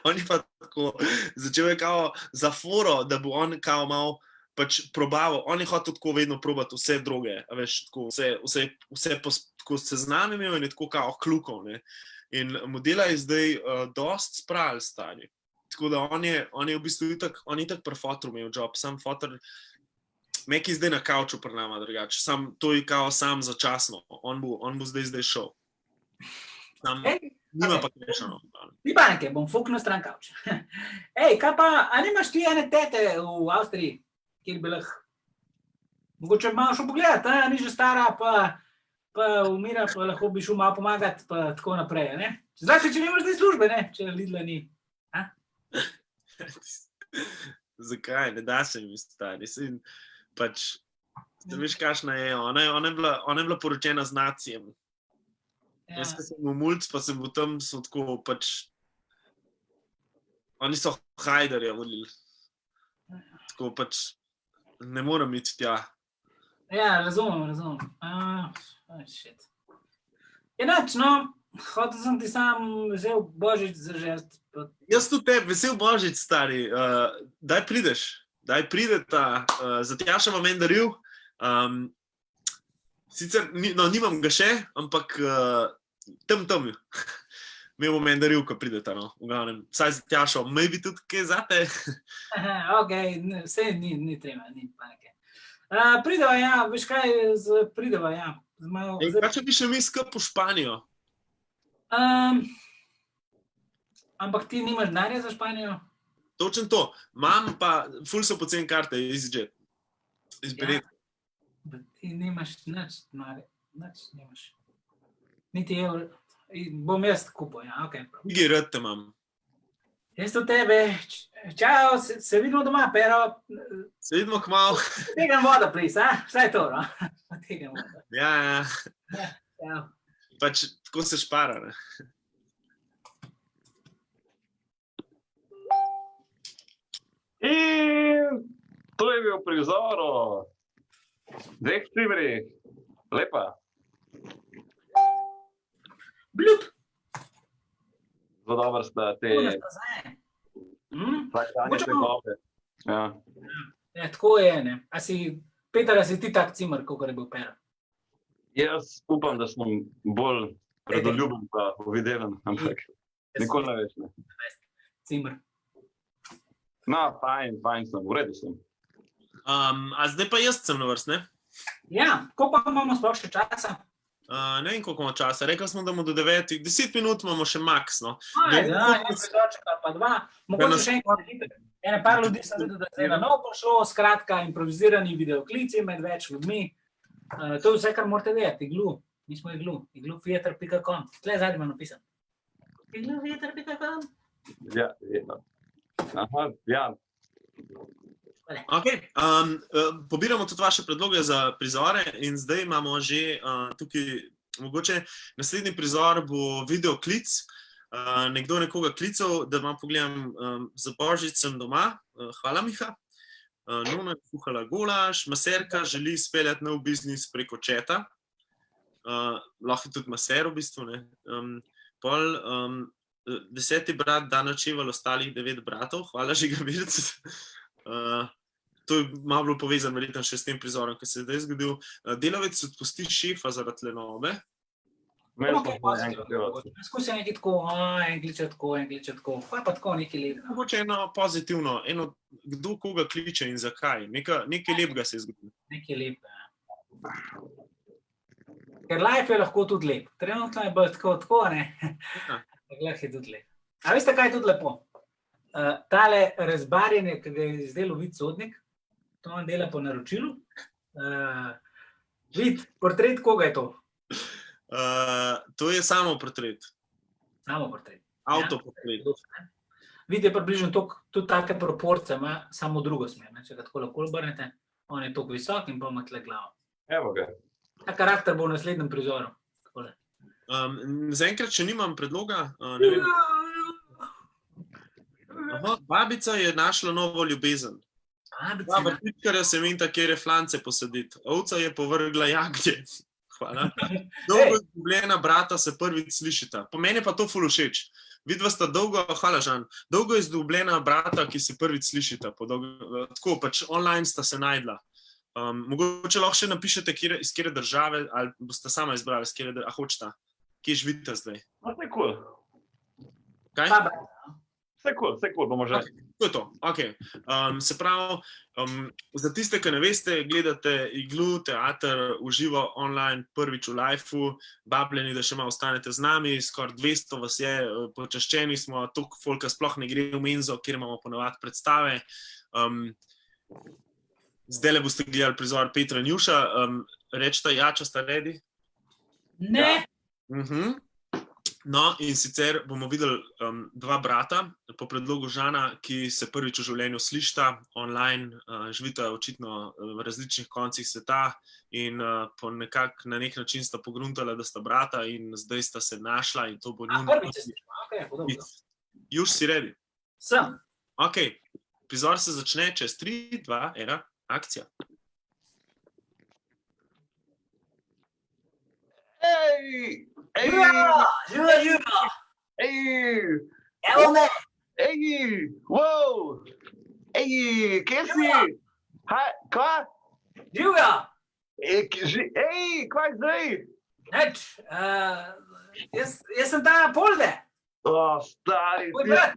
on je pa tako, začel je kao za foro, da bo on kao mal pač probaval, on je hotel tako vedno probati vse droge, a veš, tako vse tako seznam imel in je tako kao klukov, ne. In modela je zdaj dost spral, stari. Tako da on je v bistvu on je itak pri fotru imel job, sam fotor, Meki zdaj na kauču pri nama drugače, sam to je kao sam začasno, on bo zdaj šel. Sam, nima pa krešano. Ni panike, bom fuknil stran kavč. Ej, kaj pa, a nimaš ti ene tete v Avstriji, kjer bi lahko, mogoče malo šel pogledat, ni že stara, pa umira, pa lahko bi šel malo pomagati, pa tako naprej, ne? Zlasti, če nimaš zdaj službe, ne? Če Lidla ni. Zakaj? Ne da se mi stari. Pač, veš, kakšna je. Ona je bila poročena z nacijem. Ja. Jaz, ko sem v Mulc, pa sem bil tam, so tako pač... Oni so Hajdarja volili. Tako pač ne morem iti tja. Ja, razumem. Shit. Enač, no, hotel sem ti sam vzel Božič za žert. Jaz tudi tebi, vesel Božič, stari. Daj prideta, za Tjaša vam en daril. Sicer, nimam ga še, ampak tam. Mi bom en daril, ko prideta, no. V glavnem, vsaj za Tjašo, maybe tudi kaj zate. Ok, vse ni treba, ni panike. Prideva, ja, veš kaj, prideva, ja. Kaj če bi še mi skup v Španijo? Ampak ti nimaš denarja za Španijo? Točno to. Imam pa, ful so poceni karte iz Jet. Iz Beneta. Ti nimaš nič denarja, nič nimaš. Niti evro. Bom jaz kupil, ja, ok. Igi rad te imam. Jaz do tebe. Čau, se vidimo doma, pero... Se vidimo kmalu. Tegam voda, please, a? Vsaj to, no? Tegam voda. Ja. Čau. Pač tako se špara, ne. In to je bil prizor o dveh cimerih. Lepa. Blut. Zelo dobro sta te vsakdanje tegobe. Ja. Ja, tako je, ne. Peter, a si ti tak cimer, kakor je bil Pero? Jaz upam, da sem bolj predoljuben pa uvidelen, ampak nikoli ne veš, ne. Cimer. No, fajn sem, v redu sem. A zdaj pa jaz sem na vrst, ne? Ja, koliko pa imamo sploh še časa? Ne vem, koliko imamo časa. Rekli smo, da bomo do 9. 10 minut imamo še maks, no. Ajde, en predoček ali pa dva. Mogoče še enkrat hitro. Ene par ljudi sem videl, da se je na novo prišlo, skratka, improvizirani videoklici med več ljudmi. To je vse, kar morate vedeti, Iglu. Mi smo Iglu, iglutheater.com. Tle zadnji imam napisan. iglutheater.com. Ja, ja. Aha, ja. Okay. Pobiramo tudi vaše predloge za prizore in zdaj imamo že tukaj, mogoče naslednji prizor bo videoklic. Nekdo nekoga klical, da vam pogledam, za Božič sem doma. Hvala, Miha. Nuna je kuhala golaž, maserka želi speljati nov biznis preko četa. Lahko je tudi maser v bistvu, ne. Pol 10. brat da načeval ostalih 9 bratov. Hvala, Žigavirc. To je malo bilo povezano verjetno še s tem prizorom, ki se je zdaj zgodil. Delavec odpusti šefa zaradi lenobe. Skusi nekaj tako, engliče tako, pa tako nekaj lepega. Mogoče eno pozitivno, kdo koga kliče in zakaj. Nekaj lepega se je zgodilo. Nekaj lepega. Ker life je lahko tudi lep. Trenutno je bolj tako, ne? Lahko je tudi lep. A veste, kaj je tudi lepo? Tale razbarjenje, ki ga je izdelal Vid Sodnik, to on dela po naročilu. Vid, portret koga je to? To je samoportret. Samoportret. Avtoportret. Vid je približno tudi take proporce, ima samo drugo smer. Če ga tako lahko obrnete, on je toliko visok in pa ima tle glavo. Evo ga. Ta karakter bo v naslednjem prizoru. Zaenkrat še nimam predloga. Ne vem. Aha, babica je našla novo ljubezen. Baba tipkarja semenita, kjer je flance posaditi. Ovca je povrgla jagnje. Hvala. Dolgo izgubljena brata se prvič slišita. Po meni pa to ful všeč. Vidva sta hvala Žan, dolgo izgubljena brata, ki se prvič slišita. Tako, pač online sta se najdla. Mogoče lahko še napišete, iz kjere države, ali boste sama izbrali, iz kjere države, hočeta. Kje živite zdaj? Vse cool. Kaj? Vse cool, bomo že. To je to, okej. Se pravi, za tiste, ki ne veste, gledate Iglu teater v živo online prvič v liveu, vabljeni, da še malo ostanete z nami, skoraj 200 vas je, počaščeni smo, toliko folka sploh ne gre v menzo, kjer imamo ponavadi predstave. Zdajle boste gledali prizor Petra in Juša, rečeta ja, če sta ready? Ne! No, in sicer bomo videli 2 brata po predlogu Žana, ki se prvič v življenju slišita online, živita očitno v različnih koncih sveta in na nek način sta pogruntala, da sta brata in zdaj sta se našla in to bo njun. Prvič se slišima, okej, podobno. Juš, si ready? Sem. Okej, prizor se začne čez 3, 2, 1, akcija. Ej! Živa! Ej! Evo me! Ej! Wow! Ej, kje si? Kaj? Živa! Ej, kaj zdaj? Neč, jaz sem ta Polde. Stari. Tvoj brat.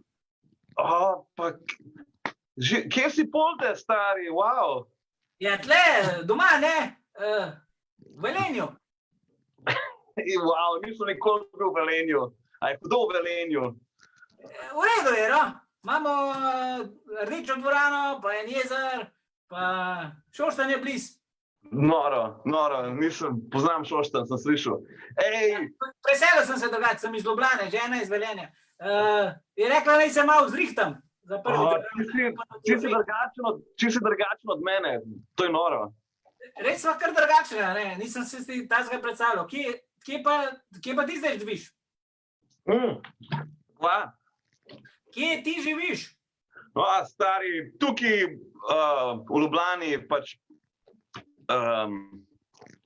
Kje si Polde, stari? Wow! Ja, tle, doma, ne? V Velenju. Wow, nisem nikoli bil v Velenju. A je kdo v Velenju? V redu je, no? Imamo rdečo dvorano, pa en jezer, pa Šoštanj je bliz. Noro, poznam Šoštanj, sem slišal. Ej! Preselil sem se dogajati, sem iz Ljubljane, žena iz Velenja. Je rekla, naj se malo zrihtam. Či si drugačen od mene, to je noro. Res sva kar drugačna, ne? Nisem se tazga predstavljal. Kje pa ti zdaj živiš? Kva? Kje ti živiš? Stari, tukaj v Ljubljani pač... A,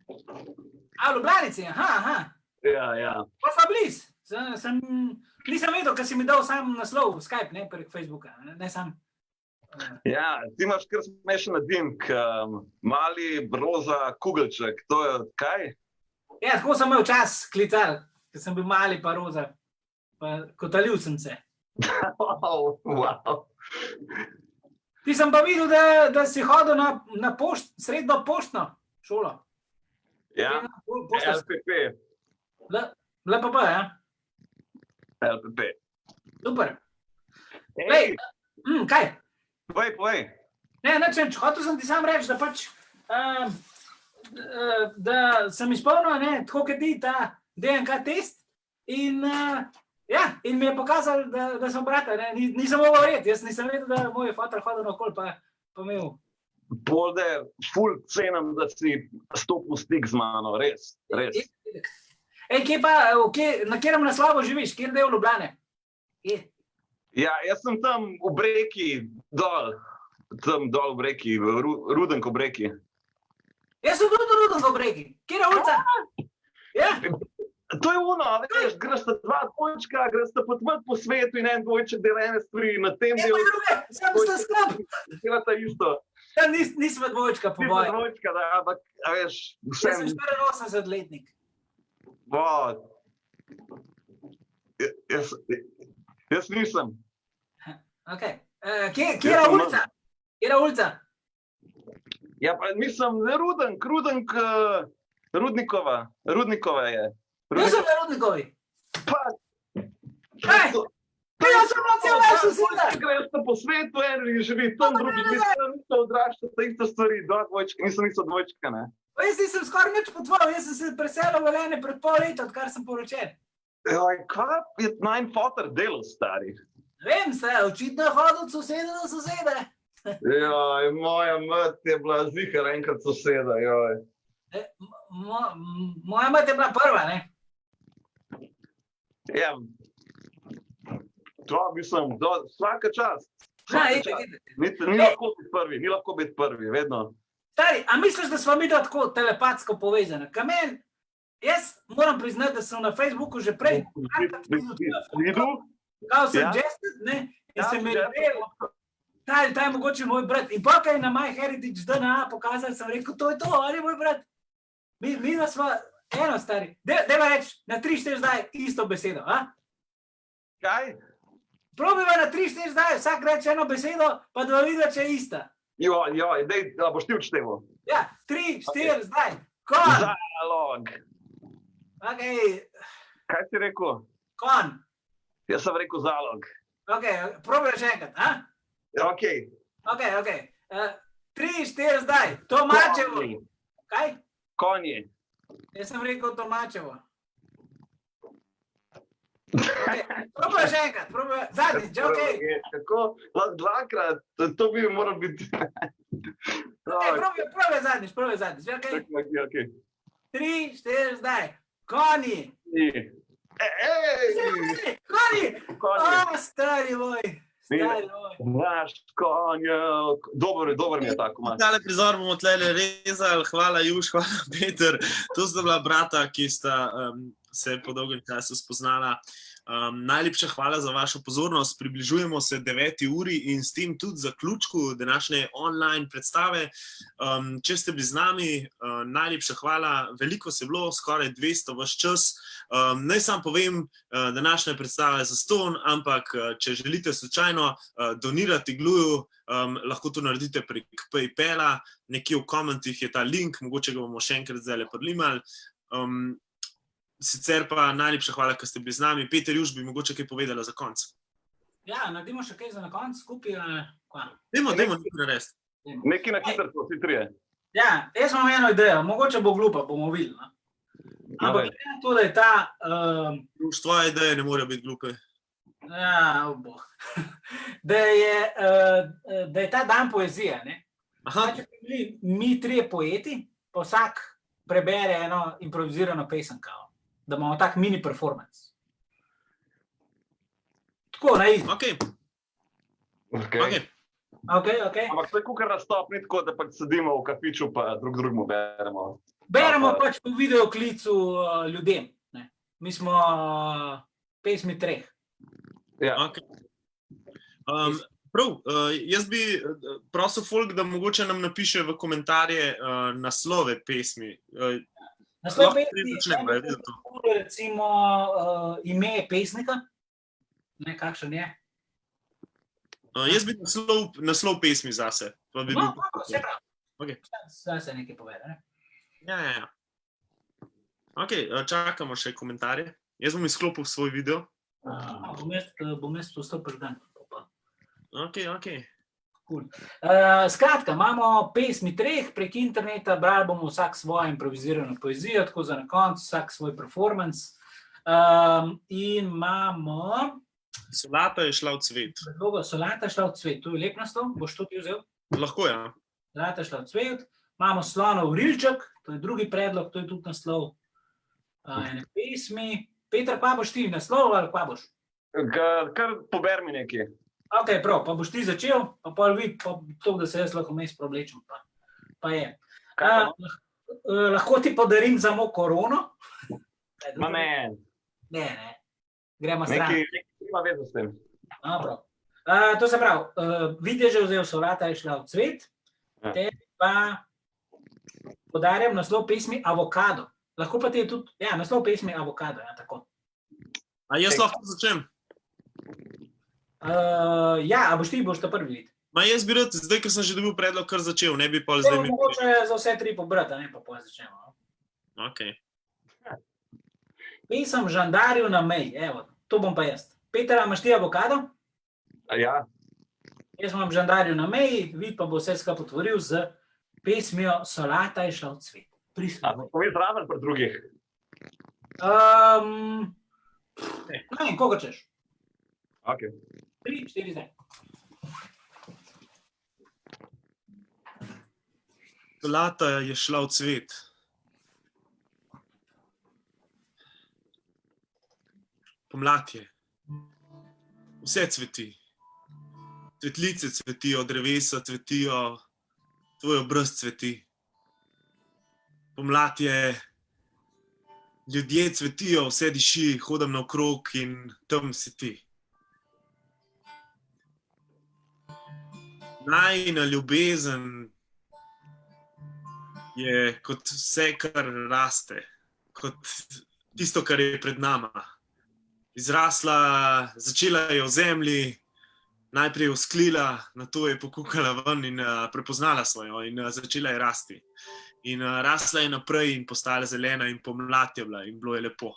v Ljubljanici, aha. Ja. Pa sva bliz. Nisem vedel, ker si mi dal sam naslov v Skype, ne, prek Facebooka, ne sam. Ja, ti imaš kar smešen nadimek, mali roza kugelček, to je kaj? Ja, tako sem imel čas klical, ker sem bil mali pa roza, pa kotalil sem se. Wow. Ti sem pa videl, da si hodil na srednjo poštno šolo. Ja, LPP. LPP, ja? LPP. Super. Ej, kaj? povej. Ne, hotel sem ti sam reči, da pač da sem izpolnil, ne, tako kot ti ta DNK test in in mi je pokazal, da sem brata, ne, nisem mogel verjeti, jaz nisem vedel, da moj fotar hodil naokoli, pa imel. Polder, ful cenim, da si stopil v stik z mano, res, res. Ej, kje pa, na katerem naslovu živiš, kjer del Ljubljane? Ja, jaz sem tam v Breki, tam dol v Breki, v Rudenko Breki. Jaz sem tudi Rudenko Breki, kjer je ulica? Ja? To je ono, veš, greš sta dva dvojčka, greš sta potvat po svetu in en dvojček dela ene stvari, na tem delu... Sam sta sklop. Delata isto. Ja, nisva dvojčka po boju. Nisva dvojčka, da, ampak, a veš, Jaz sem 84-letnik. Jaz nisem. Ok. Kje je ulica? Kje je ulica? Ja, pa nisem, Rudnikova je. Jaz sem na Rudnikovi. Pa, Jaz sem na cel naš soseda. greš pa po svetu, en živi tam, drugi živi tam, isto odraščata, iste stvari, dva dvojčka, niso dvojčka, ne. Jaz nisem skoraj nič potoval, jaz sem se preselil v Velenje pred pol leta, odkar sem poročen. Joj, kva je najn fotor delal, stari? Vem se, očitno je hodil od soseda do sosede. Joj, moja mat je bila zihar enkrat soseda, joj. Moja mat je bila prva, ne? Ja, to mislim, vsaka čast. Ni lahko biti prvi, vedno. Stari, a misliš, da sva midva tako telepatsko povezana? Jaz moram priznati, da sem na Facebooku že prej kao suggested, ne? In sem mi rekel, ta je mogoče moj brat. In pa kaj na MyHeritage DNA pokazali, sem rekel, to je to, ali je moj brat? Mi da sva eno, stari. Dajva reči, na 3-4 zdaj isto besedo, a? Kaj? Probiva na 3-4 zdaj, vsak reče eno besedo, pa da vidva, če je ista. Joj, dej, da boš ti odšteval. Ja, 3-4 zdaj. Kon. Zalog. Ok. Kaj si rekel? Kon. Jaz sem rekel zalog. Ok, probiva še enkrat, a? Ok. Ok. 3-4 zdaj. Tomačevo. Kaj? Konji. Jaz sem rekel Tomačevo. Okay. Probiva še enkrat, zadnjič, ok. Kako? Dvakrat, to bi moral biti. Probiva zadnjič, ok. 3-4 zdaj. Konji. Konji! Stari moj. Naš konj, dober mi je tako. Tale prizor bomo tlele rezali, hvala Juš, hvala Peter. To sta bila brata, ki sta se po dolgem času spoznala. Najlepša hvala za vašo pozornost. Približujemo se 9. uri in s tem tudi zaključku današnje online predstave. Če ste bili z nami, najlepša hvala. Veliko se je bilo, skoraj 200 vaš čas. Naj sam povem, današnja predstava je zastonj, ampak če želite slučajno donirati Gluju, lahko to naredite prek PayPala. Nekje v komentih je ta link, mogoče ga bomo še enkrat zdaj podlimali. Sicer pa najlepša hvala, ker ste bili z nami. Peter Juš bi mogoče kaj povedala za konc. Ja, naredimo še kaj za na konc skupaj. Dajmo nekaj narediti. Nekaj na hitro, vsi trije. Ja, jaz imam eno idejo, mogoče bo glupa, bomo videli. Ampak to, da je ta... Juš, tvoje ideje ne morejo biti glupe. Ja, boh. Da je ta dan poezija, ne? Če bi bili mi trije poeti, pa vsak prebere eno improvizirano pesem kao. Da imamo tak mini performance. Tako, na izi. Ok. Ampak to je kukar nastop, ni tako, da pač sedimo v kafiču pa drugmu beremo. Beremo pač po videoklicu ljudem. Mi smo pesmi treh. Ja. Prav, jaz bi prosil folk, da mogoče nam napiše v komentarje naslove pesmi. Naslov pesmi je recimo ime pesnika, ne, kakšen je. Jaz bi naslov pesmi zase. Vse prav. Zdaj se nekaj povede, ne? Ja. Ok, čakamo še komentarje. Jaz bom izklopil svoj video. Bom jaz postopil dan. Ok. Cool. Skratka, imamo pesmi treh prek interneta, brali bomo vsak svojo improvizirano poezijo, tako za na koncu, vsak svoj performance. In imamo Solata je šla v cvet. predlogo Solata je šla v cvet. To je lep naslov, boš to ti vzel? Lahko, ja. Solata je šla v cvet. Imamo Slonov rilček, to je drugi predlog, to je tudi naslov ene pesmi. Peter, kva boš ti, naslov ali kva boš? Kar pober mi nekaj. Ok, prav, pa boš ti začel, pa pol vid, pa to, da se jaz lahko vmes povlečem. Pa je. Lahko ti podarim samo korono? Ma ne, Ne. Gremo stran. nekaj ima veze s tem. Prav. To se pravi, Vid je že vzel Solata je šla v cvet, Ja. te pa podarjam naslov pesmi Avokado. Lahko pa ti je tudi, ja, naslov pesmi Avokado, ja, tako. A jaz lahko začnem? Ja, a boš to prvi vid. Ma jaz bi rad, zdaj, ker sem že dobil predlog, kar začel, ne bi pol To zdaj mi... mogoče za vse tri pobrati, a ne pa pol začnemo. No. Ok. Pesem Žandarju na meji, evo, to bom pa jaz. Peter, a imaš ti Avokado? Ja, Jaz imam Žandarju na meji, Vid pa bo vse skupaj otvoril z pesmijo Solata je šla v cvet. a Prisluhni. povej zraven pri drugih. Ne vem, koga češ? Ok. 3, 4, zdaj. Solata je šla v cvet. Pomlad je. Vse cveti. Cvetlice cvetijo, drevesa cvetijo, tvoj obraz cveti. Pomlad je, ljudje cvetijo, vse diši, hodim naokrog in tam si ti. Najina ljubezen je kot vse, kar raste, kot tisto, kar je pred nama. Izrasla, začela je v zemlji, najprej osklila, nato je pokukala ven in prepoznala svojo in začela je rasti. In rasla je naprej in postala zelena in pomlad je bila in bilo je lepo.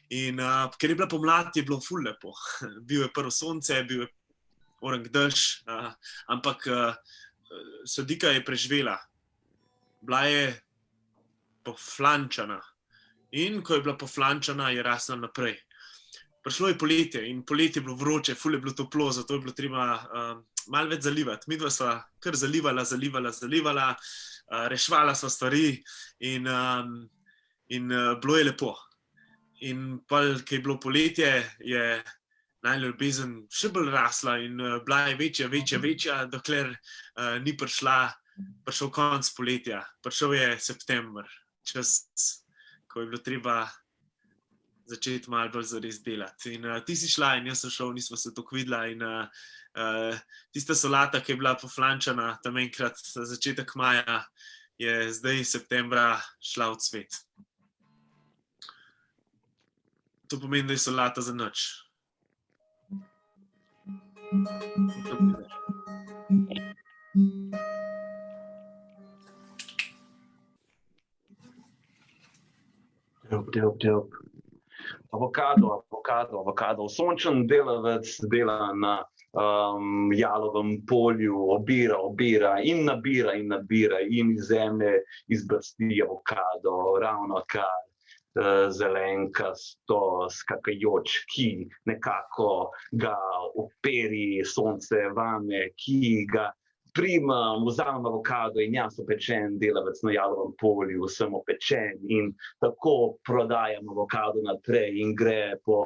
In ker je bila pomlad, je bilo ful lepo. Bil je prvo sonce, bil je orang dež, ampak sadika je preživela. Bila je poflančana. In ko je bila poflančana, je rasla naprej. Prišlo je poletje in poletje je bilo vroče, ful je bilo toplo, zato je bilo treba malo več zalivati. Midva sva kar zalivala, reševala sva stvari in bilo je lepo. In pol, ko je bilo poletje, je najina ljubezen še bolj rasla in bila je večja, dokler ni prišel konec poletja. Prišel je september, čas, ko je bilo treba začeti malo bolj zares delati. In ti si šla in jaz sem šel, nismo se tako videla in tista solata, ki je bila poflančana tam enkrat začetek maja, je zdaj septembra šla v cvet. To pomeni, da je solata za nič. Delp. Avokado. Sončen delavec dela na jalovem polju, obira in nabira in iz zemlje izbrsti avokado, ravno kar zelenkasto skakajoč, ki nekako ga operi sonce vame, ki ga primam, vzamem avokado in jaz opečen delavec na jalovem polju, sem opečen in tako prodajam avokado naprej in gre po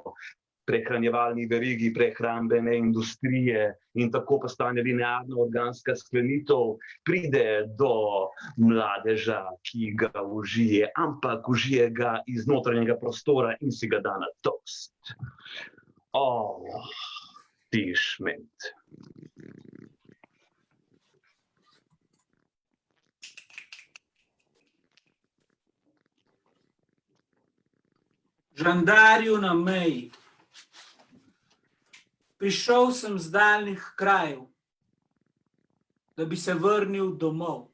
prehranjevalni verigi prehrambene industrije in tako postane linearna organska sklenitev, pride do mladeža, ki ga užije, ampak užije ga iz notranjega prostora in si ga da na toast. Ti šment. Žandarju na meji. Prišel sem z daljnih krajev, da bi se vrnil domov.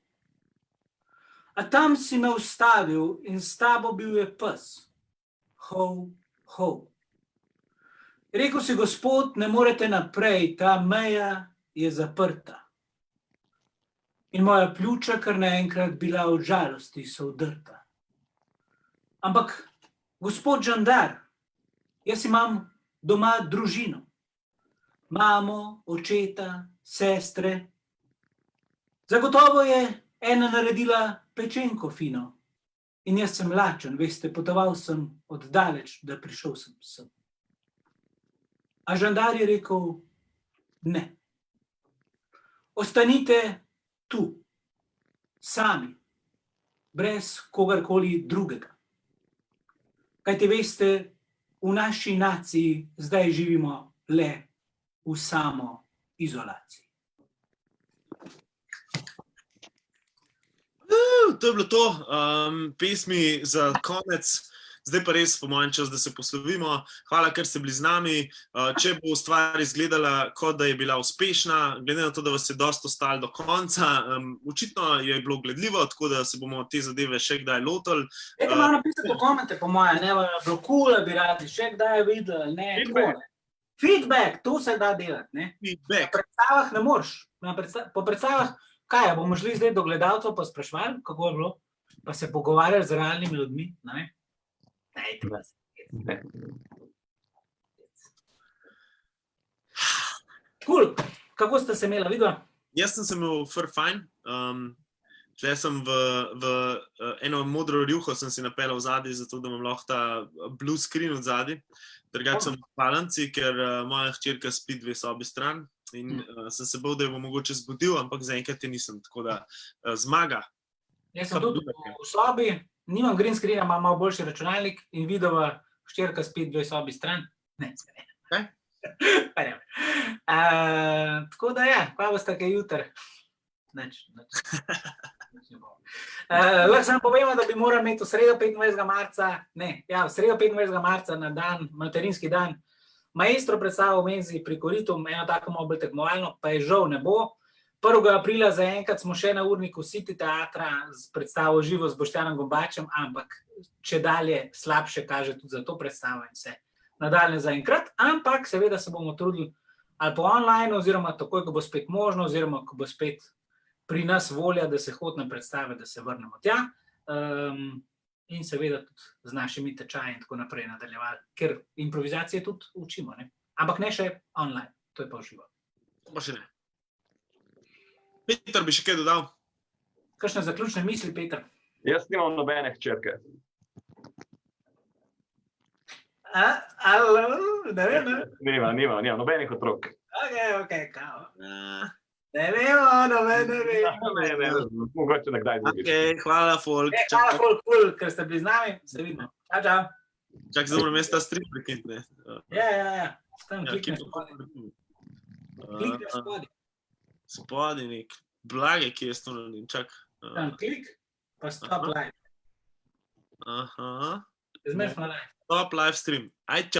A tam si me ustavil in s tabo bil je pes. Hov, hov. Rekel si, gospod, ne morete naprej, ta meja je zaprta. in moja pljuča kar naenkrat bila od žalosti so vdrta. Ampak, gospod žandar, jaz imam doma družino. Mamo, očeta, sestre. Zagotovo je ena naredila pečenko fino. In jaz sem lačen, veste, potoval sem od daleč, da prišel sem sem. A žandar je rekel, ne. Ostanite tu, sami, brez kogarkoli drugega. Kajti veste, v naši naciji zdaj živimo le v samoizolaciji. To je bilo to, pesmi za konec. Zdaj pa res po mojem čas, da se poslovimo. Hvala, ker ste bili z nami. Če bo stvar izgledala, kot da je bila uspešna, glede na to, da vas je dosta ostalo do konca, očitno je bilo gledljivo, tako da se bomo te zadeve še kdaj lotili. Dajte malo napisati v komente, po moje, ne, bilo cool, bi radi še kdaj videli, ne. Feedback. Feedback, to se da delati, ne. Feedback. Po predstavah ne moreš. Po predstavah, kaj, bomo šli zdaj do gledalcev pa sprašvali, kako je bilo, pa se pogovarjali z realnimi ljudmi, ne. Cool. Kako ste se imela, vidva? Jaz sem se imel fur fajn. Tle sem v eno modro rjuho sem si napeljal zadaj, zato da imam lahko ta blue screen od zadaj. Drugače sem v spalnici, ker moja hčerka spi 2 sobi stran in sem se bal, da jo bom mogoče zbudil, ampak zaenkrat je nisem, tako da zmaga. Jaz sem tudi v sobi, nimam green screena, imam malo boljši računalnik in vidova hčerka spi 2 sobi stran. Ne, Kaj? Pa ne. Tako da ja, kaj boste kaj jutri? Nič. Lahko samo povemo, da bi morali imeti v sredo 25. marca, v sredo 25. marca na dan, materinski dan, maestro predstavo v menzi pri Koritu, eno tako malo bolj tekmovalno, pa je žal ne bo. 1. aprila zaenkrat smo še na urniku City teatra z predstavo živo z Boštjanom Gombačem, ampak če dalje slabše kaže tudi za to predstavo in se nadaljne zaenkrat, ampak seveda se bomo trudili ali po online oziroma takoj, ko bo spet možno oziroma ko bo spet pri nas volja, da se hodi na predstave, da se vrnemo tja in seveda tudi z našimi tečaji in tako naprej nadaljevali, ker improvizacije tudi učimo, ne? Ampak ne še online, to je pa živo. To pa še ne. Peter, bi še kaj dodal? Kakšne zaključne misli, Peter? Jaz nimam nobene hčerke. Ne vem, ne? Nimam nobenih otrok. Ok, kao. Ne vemo, ne vemo. Mogoče nekdaj drugič. Ok, hvala, folk. Hvala, cool, ker ste bili z nami, se vidimo. Čau. Čak, zdaj moram jaz ta stream prekiniti, ne? Ja. Tam Ja, klikneš kje spodaj. Klikneš spodaj. Spodaj nek blage, ki je stvarno, čak. Tam klik, pa stop live. Aha. Zmeraj smo live. Stop live stream. Aj, čak.